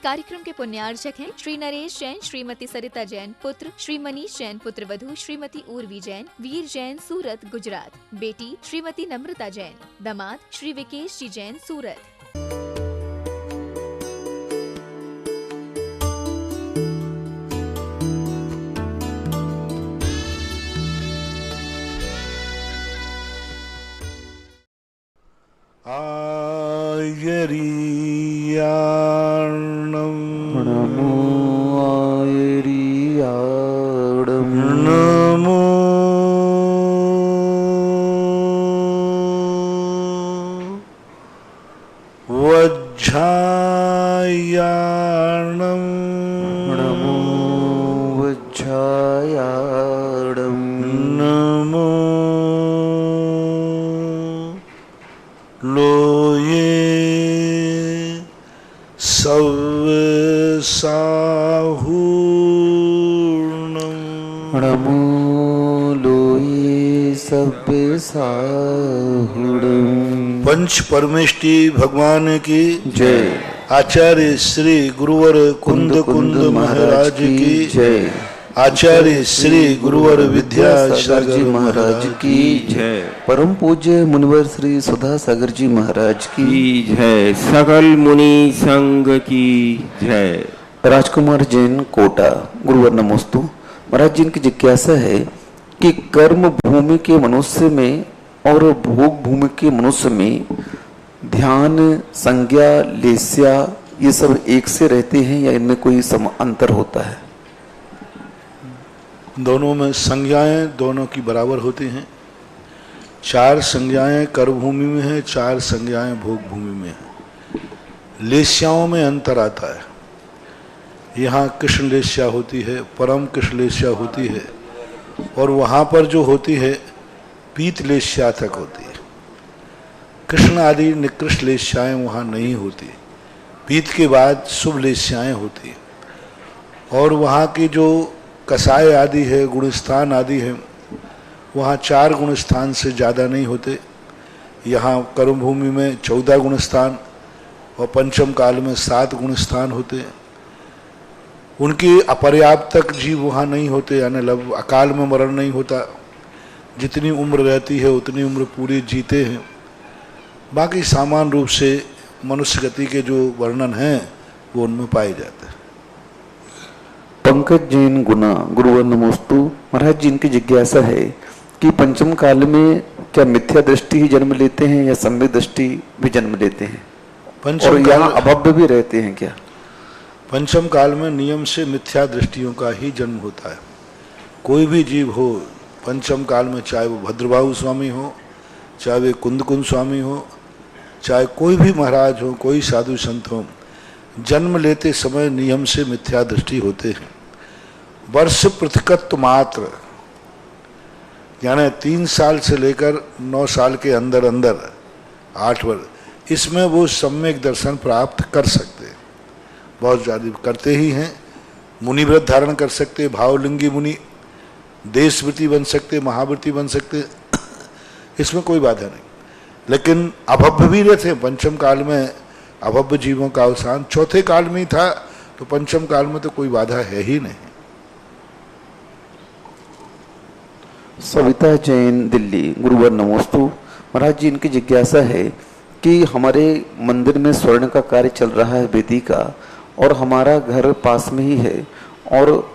कार्यक्रम के पुण्यार्चक हैं श्री नरेश जैन, श्रीमती सरिता जैन पुत्र, श्री मनीष जैन पुत्र वधू, श्रीमती उर्वी जैन, वीर जैन सूरत गुजरात, बेटी श्रीमती नम्रता जैन, दामाद श्री विकेश जी जैन सूरत। आयरियाणं नमो आयरियाणं नमो वज्झायाणं नमो वज्झायाणं नमो लोये सव्यसाहूर्णं नमो लोये सव्यसाहूर्णं। पंच परमेष्टि भगवान की जय। आचार्य श्री गुरुवर कुंद कुंद महाराज की जय। आचार्य श्री गुरुवर विद्यासागर जी महाराज की जय। परम पूज्य मुनिवर श्री सुधा सागर जी महाराज की जय। सकल मुनि संघ की जय। राजकुमार जैन कोटा गुरुवर नमोस्तु। महाराज जी की जिज्ञासा है कि कर्म भूमि के मनुष्य में और भोग भूमि के मनुष्य में ध्यान, संज्ञा, लेस्या ये सब एक से रहते हैं या इनमें कोई अंतर होता है? दोनों में संज्ञाएं दोनों की बराबर होती हैं। 4 संज्ञाएं कर्म भूमि में है, 4 संज्ञाएं भोग भूमि में है। लेस्याओं में अंतर आता है। यहाँ कृष्ण लेस्या होती है, परम कृष्ण लेस्या होती है, और वहाँ पर जो होती है पीत लेस्या तक होती है। कृष्ण आदि निकृष्ट लेस्याएं वहाँ नहीं होती। पीत के बाद शुभ लेस्याएं होती हैं। और वहाँ की जो कसाय आदि है, गुणस्थान आदि है, वहाँ 4 गुणस्थान से ज़्यादा नहीं होते। यहाँ कर्म भूमि में 14 गुणस्थान और पंचम काल में 7 गुणस्थान होते हैं। उनकी अपर्याप्त तक जीव वहाँ नहीं होते, यानी अकाल में मरण नहीं होता। जितनी उम्र रहती है उतनी उम्र पूरी जीते हैं। बाकी सामान्य रूप से मनुष्य गति के जो वर्णन हैं वो उनमें पाए जाते हैं। पंकज जैन गुना गुरुवर नमोस्तु। महाराज जी इनकी जिज्ञासा है कि पंचम काल में क्या मिथ्या दृष्टि ही जन्म लेते हैं या सम्यक दृष्टि भी जन्म लेते हैं? और यहाँ अभव्य भी रहते हैं क्या? पंचम काल में नियम से मिथ्या दृष्टियों का ही जन्म होता है। कोई भी जीव हो पंचम काल में, चाहे वो भद्रबाहु स्वामी हो, चाहे वे कुंद कुंद स्वामी हो, चाहे कोई भी महाराज हो, कोई साधु संत हो, जन्म लेते समय नियम से मिथ्या दृष्टि होते हैं। वर्ष पृथकत्व मात्र, यानी 3 साल से लेकर 9 साल के अंदर अंदर 8 वर्ष, इसमें वो सम्यक दर्शन प्राप्त कर सकते हैं। बहुत ज़्यादा करते ही हैं। मुनि व्रत धारण कर सकते, भावलिंगी मुनि, देशवृत्ति बन सकते, महावृत्ति बन सकते, इसमें कोई बाधा नहीं। लेकिन अभव्य भी रहते हैं। पंचम काल में अभव्य जीवों का अवसान 4थे काल में ही था, तो पंचम काल में तो कोई बाधा है ही नहीं। सविता जैन दिल्ली गुरुवर नमोस्तु। महाराज जी इनकी जिज्ञासा है कि हमारे मंदिर में स्वर्ण का कार्य चल रहा है वेदी का, और हमारा घर पास में ही है, और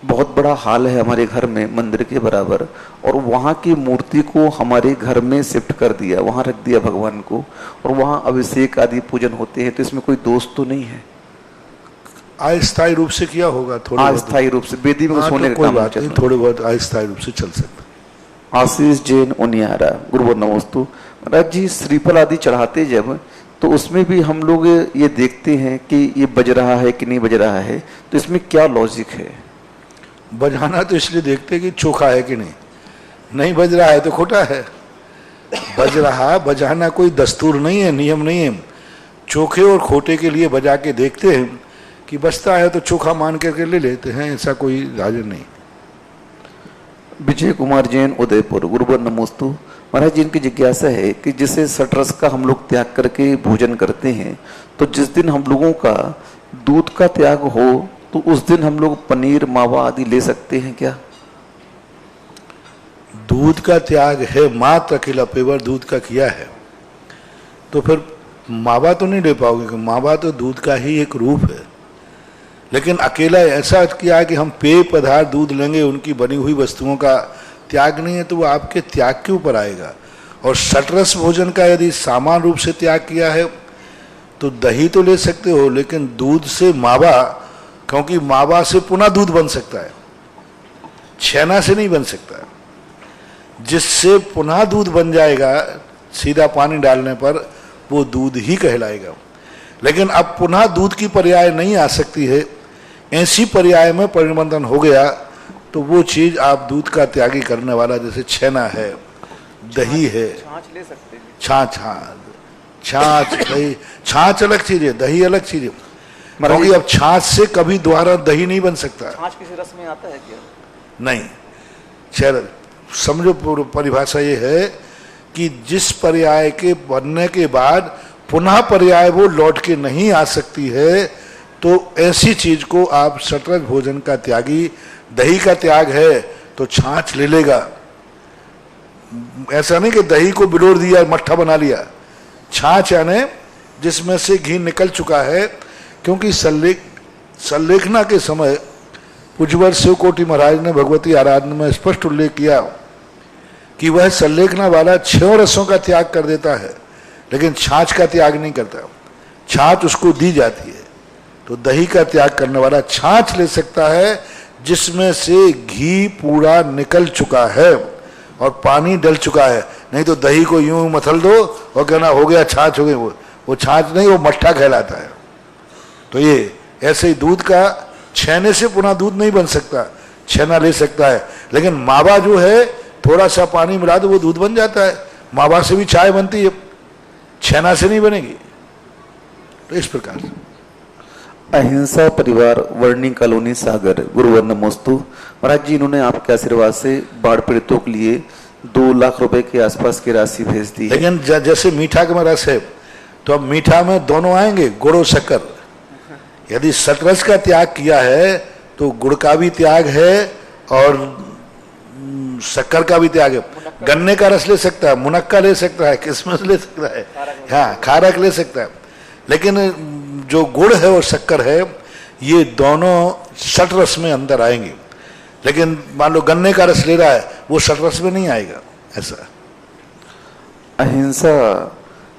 बहुत बड़ा हाल है हमारे घर में मंदिर के बराबर, और वहाँ की मूर्ति को हमारे घर में शिफ्ट कर दिया, वहाँ रख दिया भगवान को, और वहाँ अभिषेक आदि पूजन होते हैं। तो इसमें कोई दोष तो नहीं है? अस्थायी रूप से किया होगा, थोड़ा अस्थायी रूप से वेदी में सोने तो कोई बात नहीं, थोड़े बहुत अस्थायी रूप से चल सकता। आशीष जैन उनियारा गुरुवर नमोस्तु। महाराज जी श्रीफल आदि चढ़ाते जब, तो उसमें भी हम लोग ये देखते हैं कि ये बज रहा है कि नहीं बज रहा है, तो इसमें क्या लॉजिक है? बजाना तो इसलिए देखते कि चोखा है कि नहीं, नहीं बज रहा है तो खोटा है। बज रहा, बजाना कोई दस्तूर नहीं है, नियम नहीं है। चोखे और खोटे के लिए बजा के देखते हैं कि बजता है तो चोखा मान करके ले लेते हैं, ऐसा कोई राजन नहीं। विजय कुमार जैन उदयपुर गुरुवर नमोस्तु। महाराज जी इनकी जिज्ञासा है कि जिसे सटरस का हम लोग त्याग करके भोजन करते हैं, तो जिस दिन हम लोगों का दूध का त्याग हो तो उस दिन हम लोग पनीर मावा आदि ले सकते हैं क्या? दूध का त्याग है मात्र अकेला पेवर दूध का किया है तो फिर मावा तो नहीं ले पाओगे, क्योंकि मावा तो दूध का ही एक रूप है। लेकिन अकेला ऐसा किया कि हम पेय पदार्थ दूध लेंगे, उनकी बनी हुई वस्तुओं का त्याग नहीं है, तो वो आपके त्याग के ऊपर आएगा। और षटरस भोजन का यदि सामान्य रूप से त्याग किया है तो दही तो ले सकते हो, लेकिन दूध से मावा, क्योंकि मावा से पुनः दूध बन सकता है, छेना से नहीं बन सकता। जिससे पुनः दूध बन जाएगा सीधा पानी डालने पर, वो दूध ही कहलाएगा। लेकिन अब पुनः दूध की पर्याय नहीं आ सकती है, ऐसी पर्याय में परिवर्तन हो गया तो वो चीज आप दूध का त्यागी करने वाला, जैसे छेना है, दही है, छाछ ले सकते हैं। छाछ, हाँ छाछ, दही, छाछ अलग चीज है, दही अलग चीज है। क्योंकि अब छाछ से कभी दोबारा दही नहीं बन सकता। छाछ किसी रस में आता है क्या? नहीं, चल समझो परिभाषा ये है कि जिस पर्याय के बनने के बाद पुनः पर्याय वो लौट के नहीं आ सकती है, तो ऐसी चीज को आप षटरस भोजन का त्यागी, दही का त्याग है तो छाछ ले लेगा। ऐसा नहीं कि दही को बिलोर दिया मट्ठा बना लिया। छाछ यानी जिसमें से घी निकल चुका है, क्योंकि संलेखना के समय पूज्यवर शिवकोटि महाराज ने भगवती आराधना में स्पष्ट उल्लेख किया कि वह संलेखना वाला 6 रसों का त्याग कर देता है, लेकिन छाछ का त्याग नहीं करता। छाछ उसको दी जाती है, तो दही का त्याग करने वाला छाछ ले सकता है जिसमें से घी पूरा निकल चुका है और पानी डल चुका है। नहीं तो दही को यूं मथल दो और कहना हो गया छाछ हो गई, वो छाछ नहीं, वो मट्ठा कहलाता है। तो ये ऐसे ही दूध का छेने से पुनः दूध नहीं बन सकता, छेना ले सकता है, लेकिन मावा जो है थोड़ा सा पानी मिला दो वो दूध बन जाता है। मावा से भी चाय बनती है, छेना से नहीं बनेगी। तो इस प्रकार से अहिंसा परिवार वर्णी कॉलोनी सागर, गुरुवर नमोस्तु। महाराज जी, इन्होंने आपके आशीर्वाद से बाढ़ पीड़ितों के लिए 2 लाख रुपए के आसपास की राशि भेज दी है। लेकिन जैसे मीठा का रस है, तो अब मीठा में दोनों आएंगे, गुड़ और शक्कर। यदि षटरस का त्याग किया है तो गुड़ का भी त्याग है और शक्कर का भी त्याग है। गन्ने का रस ले सकता है, मुनक्का ले सकता है, किशमिश ले सकता है, हाँ खारक ले सकता है। लेकिन जो गुड़ है और शक्कर है, ये दोनों षटरस में अंदर आएंगे। लेकिन मान लो गन्ने का रस ले रहा है, वो षटरस में नहीं आएगा। ऐसा अहिंसा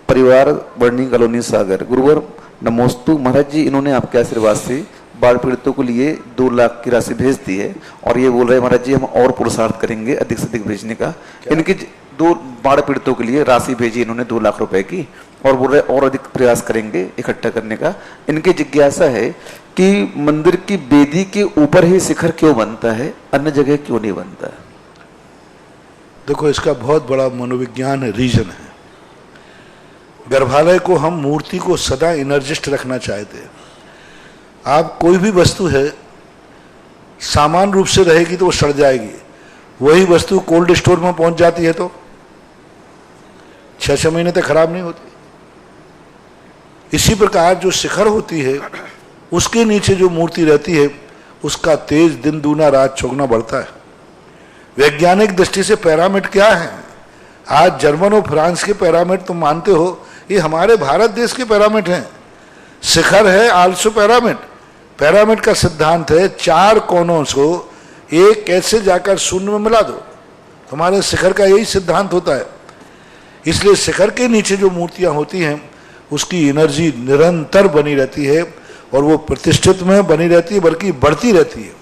परिवार वर्णी कॉलोनी सागर, गुरुवर नमोस्तु। महाराज जी, इन्होंने आपके आशीर्वाद से बाढ़ पीड़ितों के लिए 2 लाख की राशि भेज दी है और ये बोल रहे हैं महाराज जी हम और पुरुषार्थ करेंगे अधिक से अधिक भेजने का। इनकी 2 बाढ़ पीड़ितों के लिए राशि भेजी इन्होंने 2 लाख रुपए की, और बोल रहे और अधिक प्रयास करेंगे इकट्ठा करने का। इनकी जिज्ञासा है कि मंदिर की वेदी के ऊपर ही शिखर क्यों बनता है, अन्य जगह क्यों नहीं बनता है? देखो, इसका बहुत बड़ा मनोविज्ञान है, रीजन है। गर्भालय को हम मूर्ति को सदा एनर्जिस्ट रखना चाहते हैं। आप कोई भी वस्तु है सामान्य रूप से रहेगी तो वो सड़ जाएगी, वही वस्तु कोल्ड स्टोर में पहुंच जाती है तो 6-6 महीने तक खराब नहीं होती। इसी प्रकार जो शिखर होती है उसके नीचे जो मूर्ति रहती है उसका तेज दिन दूना रात चौगुना बढ़ता है। वैज्ञानिक दृष्टि से पिरामिड क्या है? आज जर्मन और फ्रांस के पिरामिड तुम मानते हो, ये हमारे भारत देश के पिरामिड हैं। शिखर है आल्सो पिरामिड। पिरामिड का सिद्धांत है 4 कोनों को एक कैसे जाकर शून्य में मिला दो। हमारे शिखर का यही सिद्धांत होता है। इसलिए शिखर के नीचे जो मूर्तियां होती हैं उसकी एनर्जी निरंतर बनी रहती है और वो प्रतिष्ठित में बनी रहती है, बल्कि बढ़ती रहती है।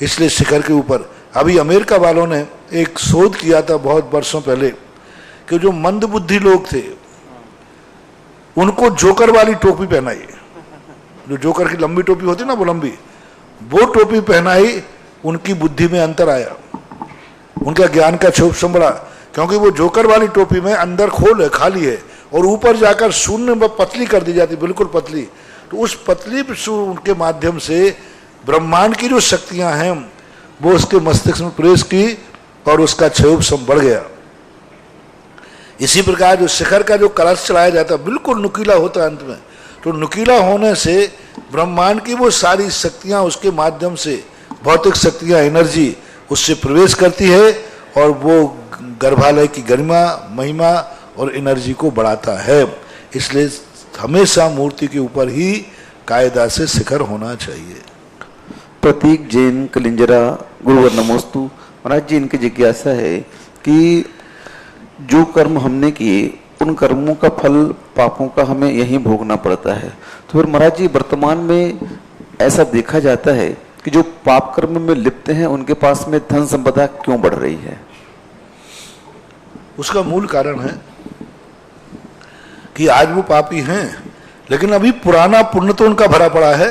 इसलिए शिखर के ऊपर अभी अमेरिका वालों ने एक शोध किया था बहुत वर्षों पहले कि जो मंदबुद्धि लोग थे उनको जोकर वाली टोपी पहनाई, जो जोकर की लंबी टोपी होती ना, वो लंबी, वो टोपी पहनाई, उनकी बुद्धि में अंतर आया, उनका ज्ञान का क्षोभ संभला। क्योंकि वो जोकर वाली टोपी में अंदर खोल है, खाली है, और ऊपर जाकर शून्य में पतली कर दी जाती, बिल्कुल पतली। तो उस पतली उनके माध्यम से ब्रह्मांड की जो शक्तियां हैं वो उसके मस्तिष्क में प्रवेश की और उसका क्षोभ बढ़ गया। इसी प्रकार जो शिखर का जो कलश चलाया जाता है बिल्कुल नुकीला होता है अंत में, तो नुकीला होने से ब्रह्मांड की वो सारी शक्तियां उसके माध्यम से, भौतिक शक्तियां, एनर्जी उससे प्रवेश करती है और वो गर्भालय की गरिमा, महिमा और एनर्जी को बढ़ाता है। इसलिए हमेशा मूर्ति के ऊपर ही कायदा से शिखर होना चाहिए। प्रतीक जैन कलिंजरा, गुरुवर नमोस्तु। महाराज जी, इनकी जिज्ञासा है कि जो कर्म हमने किए उन कर्मों का फल पापों का हमें यहीं भोगना पड़ता है, तो फिर महाराज जी वर्तमान में ऐसा देखा जाता है कि जो पाप कर्म में लिप्त हैं उनके पास में धन संपदा क्यों बढ़ रही है? उसका मूल कारण है कि आज वो पापी हैं, लेकिन अभी पुराना पुण्य तो उनका भरा पड़ा है।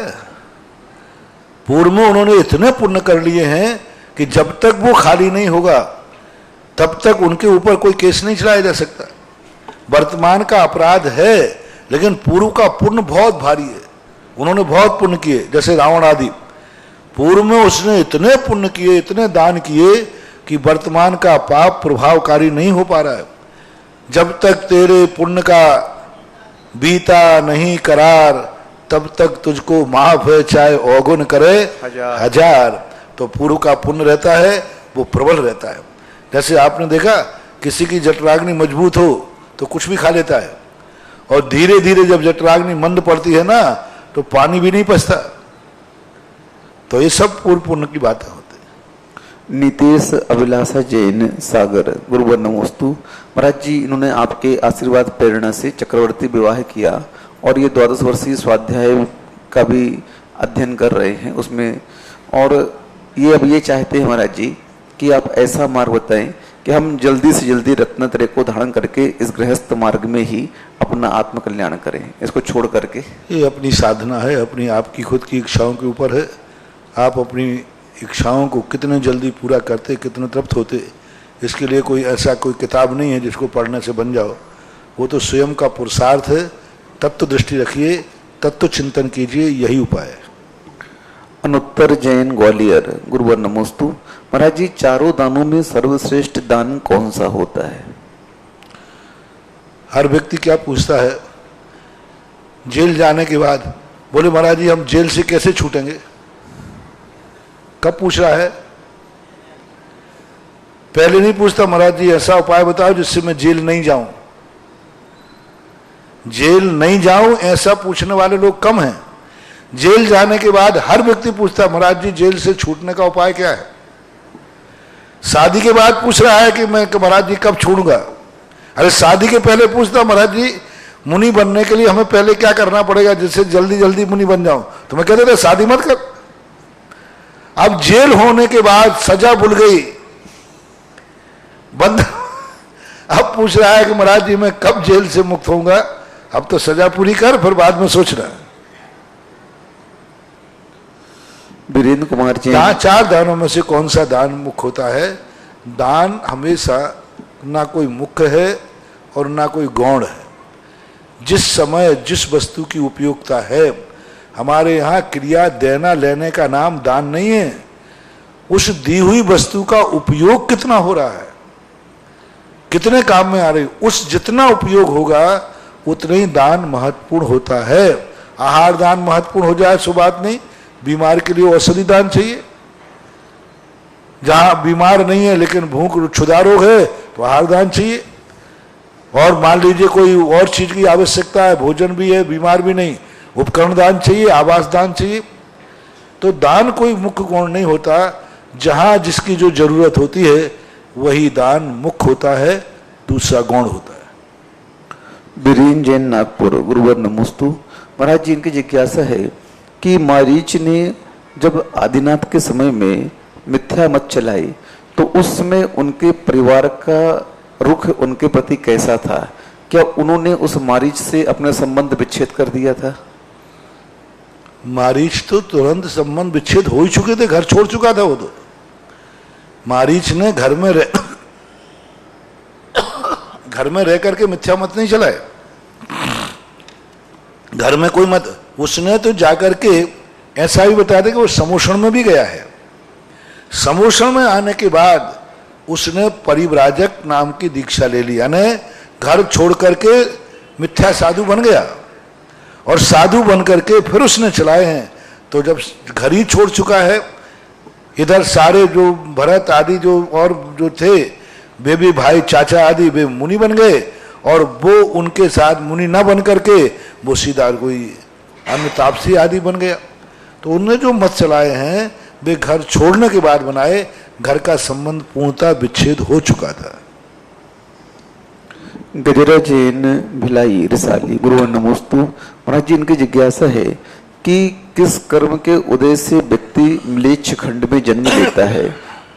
पूर्व में उन्होंने इतने पुण्य कर लिए हैं कि जब तक वो खाली नहीं होगा तब तक उनके ऊपर कोई केस नहीं चलाया जा सकता। वर्तमान का अपराध है, लेकिन पूर्व का पुण्य बहुत भारी है। उन्होंने बहुत पुण्य किए, जैसे रावण आदि। पूर्व में उसने इतने पुण्य किए, इतने दान किए कि वर्तमान का पाप प्रभावकारी नहीं हो पा रहा है। जब तक तेरे पुण्य का बीता नहीं करार, तब तक तुझको माफ है चाहे औगुन करे हजार। तो पूर्व का पुण्य रहता है, वो प्रबल रहता है। जैसे आपने देखा, किसी की जठराग्नि मजबूत हो तो कुछ भी खा लेता है, और धीरे धीरे जब जठराग्नि मंद पड़ती है ना, तो पानी भी नहीं पचता। तो ये सब पूर्व पुण्य की बातें होती है। नितेश अभिलाषा जैन सागर, गुरुवर नमोस्तु। महाराज जी, इन्होंने आपके आशीर्वाद प्रेरणा से चक्रवर्ती विवाह किया और ये 12 वर्षीय स्वाध्याय का भी अध्ययन कर रहे हैं उसमें, और ये अब ये चाहते हैं महाराज जी कि आप ऐसा मार्ग बताएं कि हम जल्दी से जल्दी रत्नत्रय को धारण करके इस गृहस्थ मार्ग में ही अपना आत्मकल्याण करें, इसको छोड़ करके। ये अपनी साधना है, अपनी आपकी खुद की इच्छाओं के ऊपर है। आप अपनी इच्छाओं को कितने जल्दी पूरा करते, कितने तृप्त होते, इसके लिए कोई ऐसा कोई किताब नहीं है जिसको पढ़ने से बन जाओ। वो तो स्वयं का पुरुषार्थ है। तत्व दृष्टि रखिए, तत्व चिंतन कीजिए, यही उपाय है। अनुत्तर जैन ग्वालियर, गुरुवर नमोस्तु। महाराज जी, चारों दानों में सर्वश्रेष्ठ दान कौन सा होता है? हर व्यक्ति क्या पूछता है जेल जाने के बाद, बोले महाराज जी हम जेल से कैसे छूटेंगे? कब पूछ रहा है? पहले नहीं पूछता महाराज जी ऐसा उपाय बताओ जिससे मैं जेल नहीं जाऊं। जेल नहीं जाऊं ऐसा पूछने वाले लोग कम हैं। जेल जाने के बाद हर व्यक्ति पूछता महाराज जी जेल से छूटने का उपाय क्या है? शादी के बाद पूछ रहा है कि मैं महाराज जी कब छूटूंगा। अरे शादी के पहले पूछता महाराज जी मुनि बनने के लिए हमें पहले क्या करना पड़ेगा जिससे जल्दी जल्दी मुनि बन जाऊं, तो मैं कहते थे शादी मत कर। अब जेल होने के बाद सजा भूल गई, बंद। अब पूछ रहा है कि महाराज जी मैं कब जेल से मुक्त होऊंगा। अब तो सजा पूरी कर, फिर बाद में सोचना। वीरेंद्र कुमार जी, चार दानों में से कौन सा दान मुख्य होता है? दान हमेशा ना कोई मुख्य है और ना कोई गौण है। जिस समय जिस वस्तु की उपयोगिता है, हमारे यहाँ क्रिया देना लेने का नाम दान नहीं है। उस दी हुई वस्तु का उपयोग कितना हो रहा है, कितने काम में आ रही, उस जितना उपयोग होगा उतना ही दान महत्वपूर्ण होता है। आहार दान महत्वपूर्ण हो जाए सो बात नहीं, बीमार के लिए औषधि दान चाहिए। जहां बीमार नहीं है लेकिन भूख क्षुधा रोग है तो आहार दान चाहिए। और मान लीजिए कोई और चीज की आवश्यकता है, भोजन भी है, बीमार भी नहीं, उपकरण दान चाहिए, आवास दान चाहिए। तो दान कोई मुख्य गुण नहीं होता, जहां जिसकी जो जरूरत होती है वही दान मुख्य होता है, दूसरा गौण होता है। बीरेन जैन नागपुर, गुरुवर नमोस्तु। महाराज जी, इनकी जिज्ञासा है कि मारीच ने जब आदिनाथ के समय में मिथ्या मत चलाई तो उस समय उनके परिवार का रुख उनके प्रति कैसा था? क्या उन्होंने उस मारीच से अपने संबंध विच्छेद कर दिया था? मारीच तो तुरंत संबंध विच्छेद हो ही चुके थे, घर छोड़ चुका था वो तो। मारीच ने घर में रह करके मिथ्या मत नहीं चलाए। घर में कोई मत, उसने तो जाकर के ऐसा भी बता दे कि वो समोषण में भी गया है। समोषण में आने के बाद उसने परिव्राजक नाम की दीक्षा ले ली, यानी घर छोड़ करके मिथ्या साधु बन गया। और साधु बन करके फिर उसने चलाए हैं। तो जब घर ही छोड़ चुका है, इधर सारे जो भरत आदि जो और जो थे वे भी भाई चाचा आदि वे मुनि बन गए, और वो उनके साथ मुनि न बन करके वो सीधा कोई अन्य तापसी आदि बन गया। तो उनने जो मत चलाए हैं वे घर छोड़ने के बाद बनाए, घर का संबंध पूर्णतः विच्छेद हो चुका था। गजरा जैन भिलाई रिसाली गुरुवर नमोस्तु। महाराज जी, इनकी जिज्ञासा है कि किस कर्म के उदय से व्यक्ति म्लेच्छ खंड में जन्म लेता है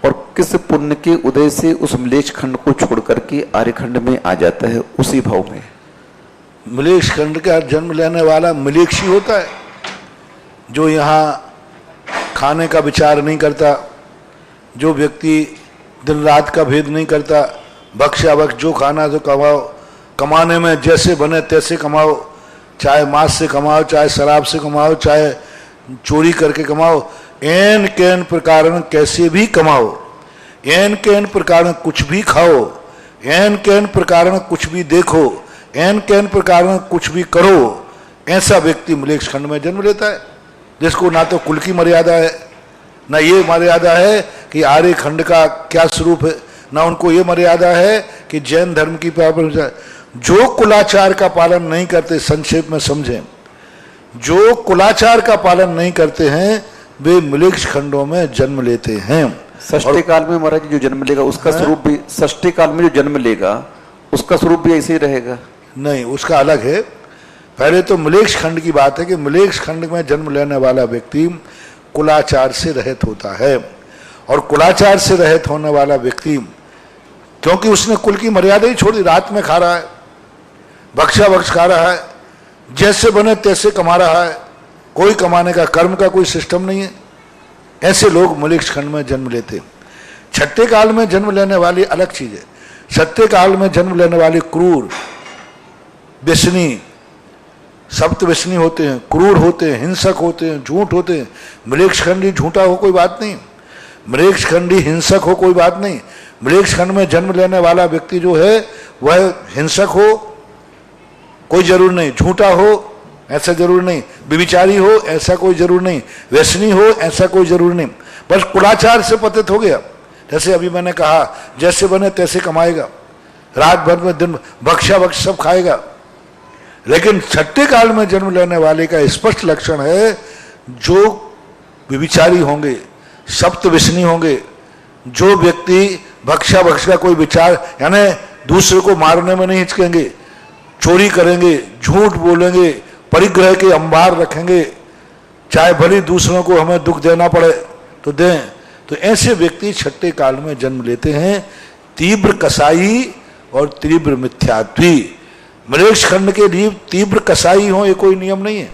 और किस पुण्य के उदय से उस म्लेच्छ खंड को छोड़ करके आर्य खंड में आ जाता है उसी भाव में। म्लेच्छ खंड का जन्म लेने वाला म्लेच्छी होता है, जो यहाँ खाने का विचार नहीं करता, जो व्यक्ति दिन रात का भेद नहीं करता, भक्ष्याभक्ष जो खाना तो कमाओ, कमाने में जैसे बने तैसे कमाओ, चाहे मांस से कमाओ, चाहे शराब से कमाओ, चाहे चोरी करके कमाओ, एन कैन प्रकार कैसे भी कमाओ, एन कैन प्रकार कुछ भी खाओ, एन कैन प्रकार कुछ भी देखो, एन कैन प्रकार कुछ भी करो, ऐसा व्यक्ति म्लेच्छ खंड में जन्म लेता है, जिसको ना तो कुल की मर्यादा है, ना ये मर्यादा है कि आर्य खंड का क्या स्वरूप है, ना उनको ये मर्यादा है कि जैन धर्म की पालन। जो कुलाचार का पालन नहीं करते, संक्षेप में समझें, जो कुलाचार का पालन नहीं करते हैं वे म्लेच्छ खंडों में जन्म लेते हैं। षष्ठी काल में महाराज जो जन्म लेगा उसका स्वरूप भी, षष्ठी काल में जो जन्म लेगा उसका स्वरूप भी ऐसे ही रहेगा? नहीं, उसका अलग है। पहले तो म्लेच्छ खंड की बात है कि म्लेच्छ खंड में जन्म लेने वाला व्यक्ति कुलाचार से रहित होता है, और कुलाचार से रहित होने वाला व्यक्ति, क्योंकि उसने कुल की मर्यादा ही छोड़ दी, रात में खा रहा है, भक्ष्याभक्ष खा रहा है, जैसे बने तैसे कमा रहा है, कोई कमाने का कर्म का कोई सिस्टम नहीं है, ऐसे लोग म्लेच्छ खंड में जन्म लेते हैं। छठे काल में जन्म लेने वाली अलग चीज है। छठे काल में जन्म लेने वाले क्रूर, व्यसनी, सप्त व्यसनी होते हैं, क्रूर होते हैं, हिंसक होते हैं, झूठ होते हैं। म्लेच्छ खंडी झूठा हो कोई बात नहीं, म्लेच्छ खंडी हिंसक हो कोई बात नहीं। म्लेच्छ खंड में जन्म लेने वाला व्यक्ति जो है वह हिंसक हो कोई जरूर नहीं, झूठा हो ऐसा जरूर नहीं, व्यभिचारी हो ऐसा कोई जरूर नहीं, व्यसनी हो ऐसा कोई जरूर नहीं, बस कुलाचार से पतित हो गया। जैसे अभी मैंने कहा, जैसे बने तैसे कमाएगा, रात भर में दिन भक्ष्याभक्ष सब खाएगा। लेकिन छठे काल में जन्म लेने वाले का स्पष्ट लक्षण है, जो व्यभिचारी होंगे, सप्त व्यसनी होंगे, जो व्यक्ति भक्ष्याभक्ष का कोई विचार, यानी दूसरे को मारने में नहीं हिचकेंगे, चोरी करेंगे, झूठ बोलेंगे, परिग्रह के अंबार रखेंगे, चाहे भले दूसरों को हमें दुख देना पड़े तो दें, तो ऐसे व्यक्ति छठे काल में जन्म लेते हैं। तीव्र कसाई और तीव्र मिथ्यात्वी, म्लेच्छ खंड के जीव तीव्र कसाई हो ये कोई नियम नहीं है,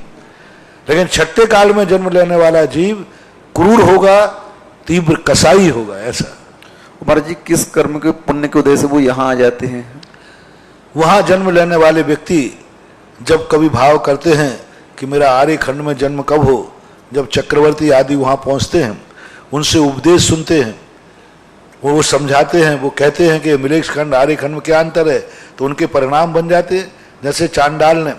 लेकिन छठे काल में जन्म लेने वाला जीव क्रूर होगा, तीव्र कसाई होगा। ऐसा महाराज जी, किस कर्म के पुण्य के उदय से वो यहाँ आ जाते हैं? वहां जन्म लेने वाले व्यक्ति जब कभी भाव करते हैं कि मेरा आर्य खंड में जन्म कब हो, जब चक्रवर्ती आदि वहां पहुंचते हैं, उनसे उपदेश सुनते हैं, वो समझाते हैं, वो कहते हैं कि म्लेच्छ खंड आर्य खंड में क्या अंतर है, तो उनके परिणाम बन जाते हैं। जैसे चांडाल ने